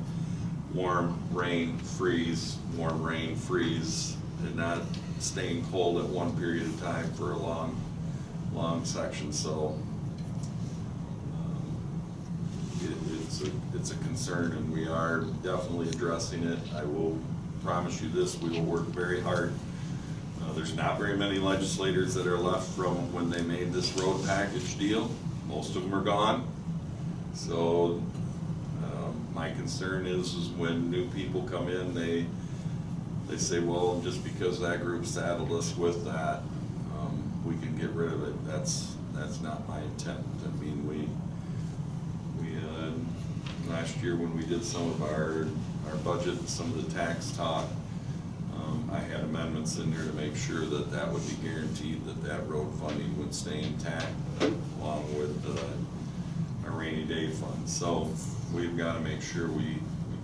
Warm, rain, freeze, warm, rain, freeze, and not staying cold at one period of time for a long section. So it's a concern, and we are definitely addressing it. I will promise you this, we will work very hard. There's not very many legislators that are left from when they made this road package deal. Most of them are gone. So my concern is when new people come in, they say, well, just because that group saddled us with that, we can get rid of it. That's not my intent. I mean, we last year when we did some of our budget and some of the tax talk, I had amendments in there to make sure that that would be guaranteed, that road funding would stay intact along with our rainy day fund. So we've got to make sure we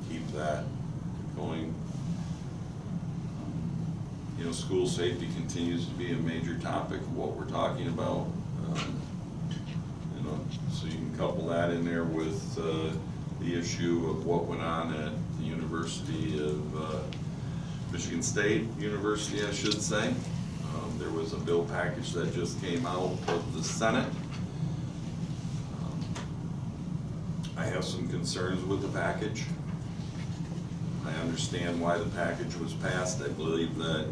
keep that going. You know, school safety continues to be a major topic of what we're talking about. You know, so you can couple that in there with the issue of what went on at the University of Michigan State University, I should say. There was a bill package that just came out of the Senate. I have some concerns with the package. I understand why the package was passed. I believe that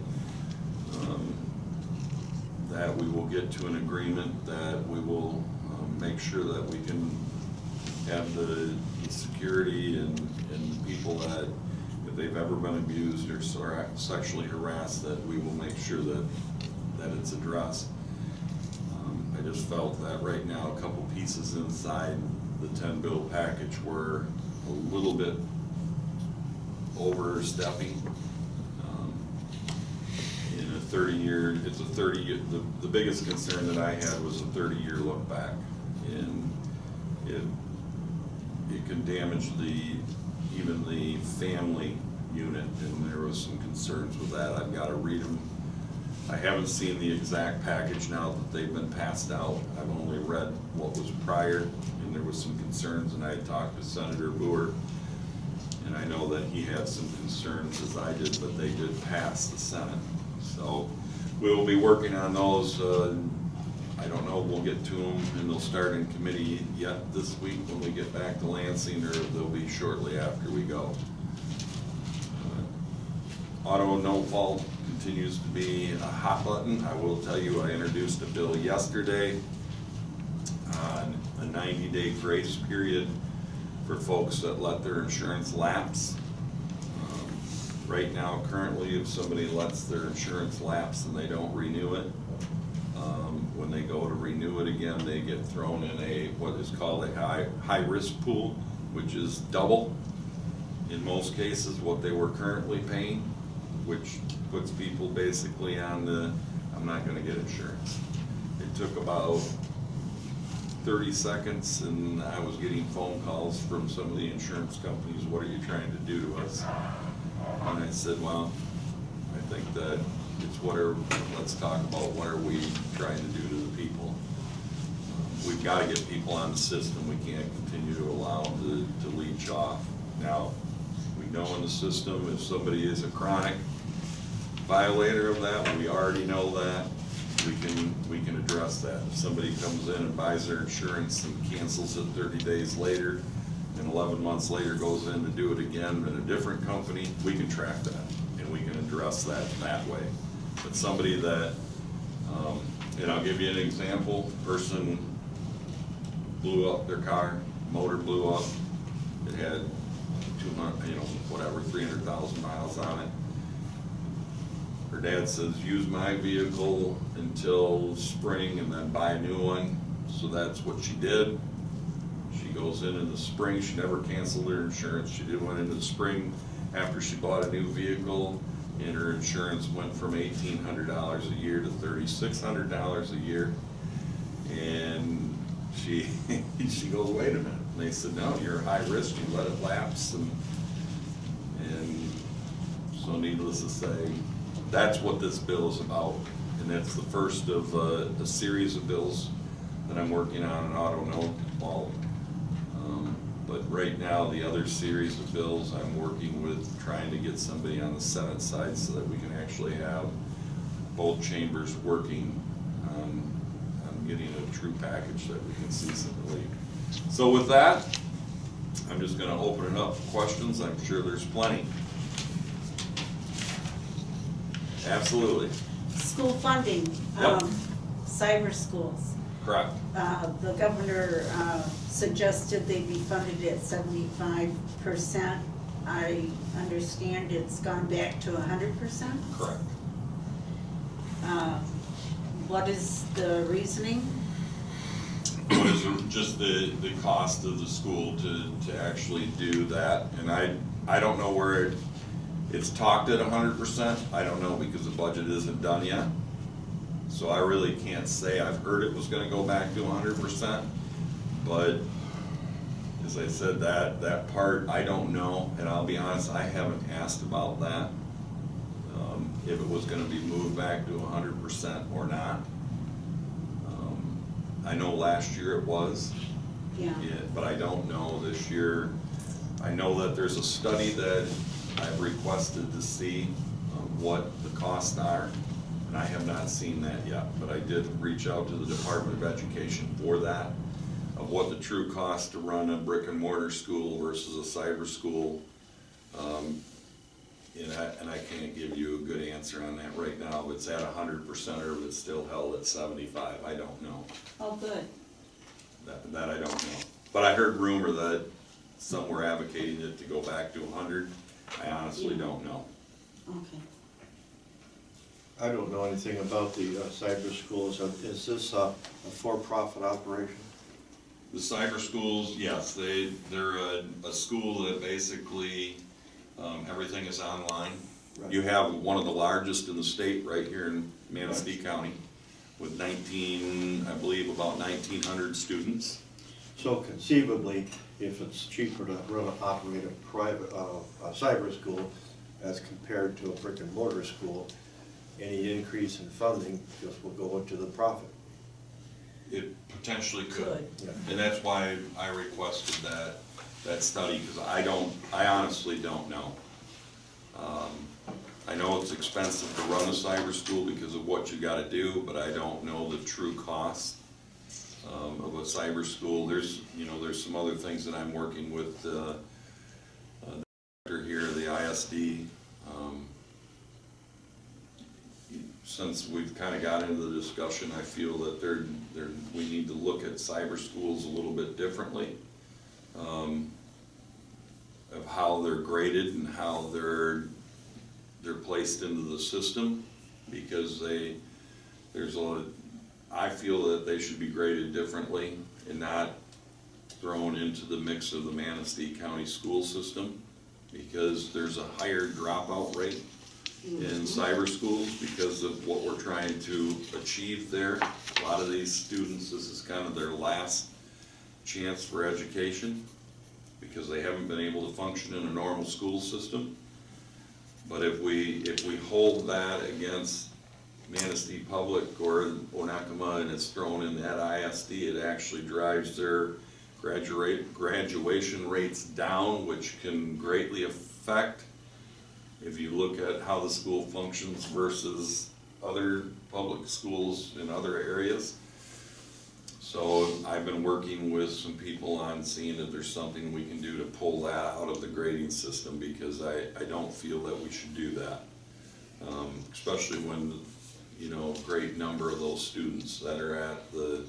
that we will get to an agreement that we will make sure that we can have the security and people that if they've ever been abused or sexually harassed, that we will make sure that it's addressed. I just felt that right now, a couple pieces inside the 10 bill package were a little bit overstepping. In a 30-year, it's a 30-year, the biggest concern that I had was a 30-year look back. And it can damage even the family unit, and there was some concerns with that. I've got to read them. I haven't seen the exact package now that they've been passed out. I've only read what was prior, and there was some concerns, and I had talked to Senator Boer, and I know that he had some concerns as I did, but they did pass the Senate. So we will be working on those. I don't know, we'll get to them, and they'll start in committee yet this week when we get back to Lansing, or they'll be shortly after we go. Auto no fault continues to be a hot button. I will tell you, I introduced a bill yesterday on a 90-day grace period for folks that let their insurance lapse. Right now, currently, if somebody lets their insurance lapse and they don't renew it, when they go to renew it again, they get thrown in what is called a high-risk pool, which is double, in most cases, what they were currently paying, which puts people basically on the, I'm not gonna get insurance. It took about 30 seconds, and I was getting phone calls from some of the insurance companies, what are you trying to do to us? And I said, well, I think that it's whatever, let's talk about what are we trying to do to the people. We've got to get people on the system. We can't continue to allow them to leech off. Now, we know in the system if somebody is a chronic violator of that, we already know that, we can address that. If somebody comes in and buys their insurance and cancels it 30 days later, and 11 months later goes in to do it again in a different company, we can track that, and we can address that way. But somebody that, and I'll give you an example, person blew up their car, motor blew up, it had 300,000 miles on it. Her dad says, use my vehicle until spring and then buy a new one. So that's what she did. She goes in the spring, she never canceled her insurance. She did one into the spring after she bought a new vehicle, and her insurance went from $1,800 a year to $3,600 a year. And she goes, wait a minute. And they said, no, you're high risk, you let it lapse. And so needless to say, that's what this bill is about. And that's the first of a series of bills that I'm working on auto no fault. But right now, the other series of bills I'm working with, trying to get somebody on the Senate side so that we can actually have both chambers working on getting a true package that we can see some relief. So with that, I'm just going to open it up for questions. I'm sure there's plenty. Absolutely. School funding, Yep. cyber schools. Correct. The governor suggested they be funded at 75%. I understand it's gone back to 100%. Correct. What is the reasoning? What is just the cost of the school to actually do that? And I don't know where it's talked at 100%. I don't know because the budget isn't done yet. So I really can't say. I've heard it was going to go back to 100%, but as I said, that part I don't know, and I'll be honest, I haven't asked about that. If it was going to be moved back to 100% or not. I know last year it was, but I don't know this year. I know that there's a study that I've requested to see what the costs are, and I have not seen that yet, but I did reach out to the Department of Education for that, of what the true cost to run a brick and mortar school versus a cyber school. And I can't give you a good answer on that right now. If it's at 100% or if it's still held at 75, I don't know. Oh, good. That I don't know. But I heard rumor that some were advocating it to go back to 100. I honestly don't know. Okay. I don't know anything about the cyber schools. Is this a for-profit operation? The cyber schools, yes, they're a school that basically everything is online. Right. You have one of the largest in the state right here in Manistee County with 19, I believe about 1,900 students. So conceivably, if it's cheaper to operate a private cyber school as compared to a brick and mortar school, any increase in funding just will go into the profit. It potentially could. Yeah. And that's why I requested that study, because I honestly don't know. I know it's expensive to run a cyber school because of what you gotta do, but I don't know the true cost of a cyber school. There's some other things that I'm working with the director here, the ISD. Since we've kind of got into the discussion, I feel that we need to look at cyber schools a little bit differently, of how they're graded and how they're placed into the system, because I feel that they should be graded differently and not thrown into the mix of the Manistee County school system, because there's a higher dropout rate in cyber schools because of what we're trying to achieve there. A lot of these students, this is kind of their last chance for education because they haven't been able to function in a normal school system. But if we hold that against Manistee Public or Onakama and it's thrown in that ISD, it actually drives their graduation rates down, which can greatly affect, if you look at how the school functions versus other public schools in other areas. So I've been working with some people on seeing if there's something we can do to pull that out of the grading system, because I don't feel that we should do that. Especially when, a great number of those students that are at the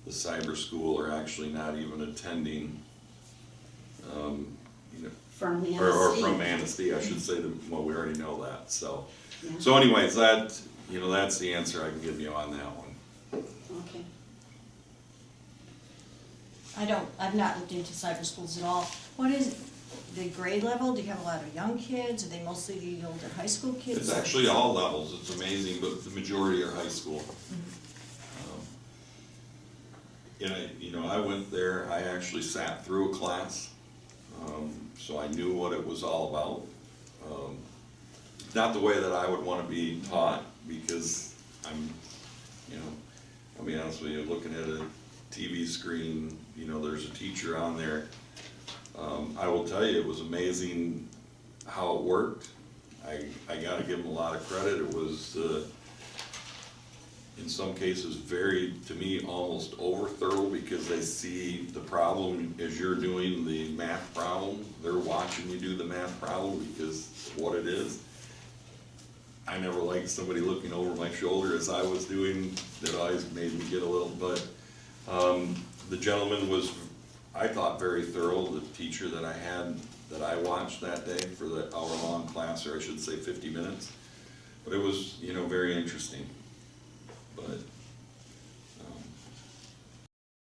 cyber school are actually not even attending, From Manistee. or from Manistee, I should say. Well, we already know that. So, So anyways, that's the answer I can give you on that one. Okay. I've not looked into cyber schools at all. What is the grade level? Do you have a lot of young kids? Are they mostly the older high school kids? It's actually all levels. It's amazing, but the majority are high school. I went there. I actually sat through a class. So I knew what it was all about. Not the way that I would want to be taught, because I'll be honest with you, looking at a TV screen, there's a teacher on there. I will tell you, it was amazing how it worked. I got to give them a lot of credit. It was, in some cases, to me, almost over thorough, because they see the problem as you're doing the math problem. They're watching you do the math problem because of what it is. I never liked somebody looking over my shoulder as I was doing. It always made me get a little, but the gentleman was, I thought, very thorough. The teacher that I watched that day for the hour-long class, or I should say 50 minutes. But it was, very interesting. But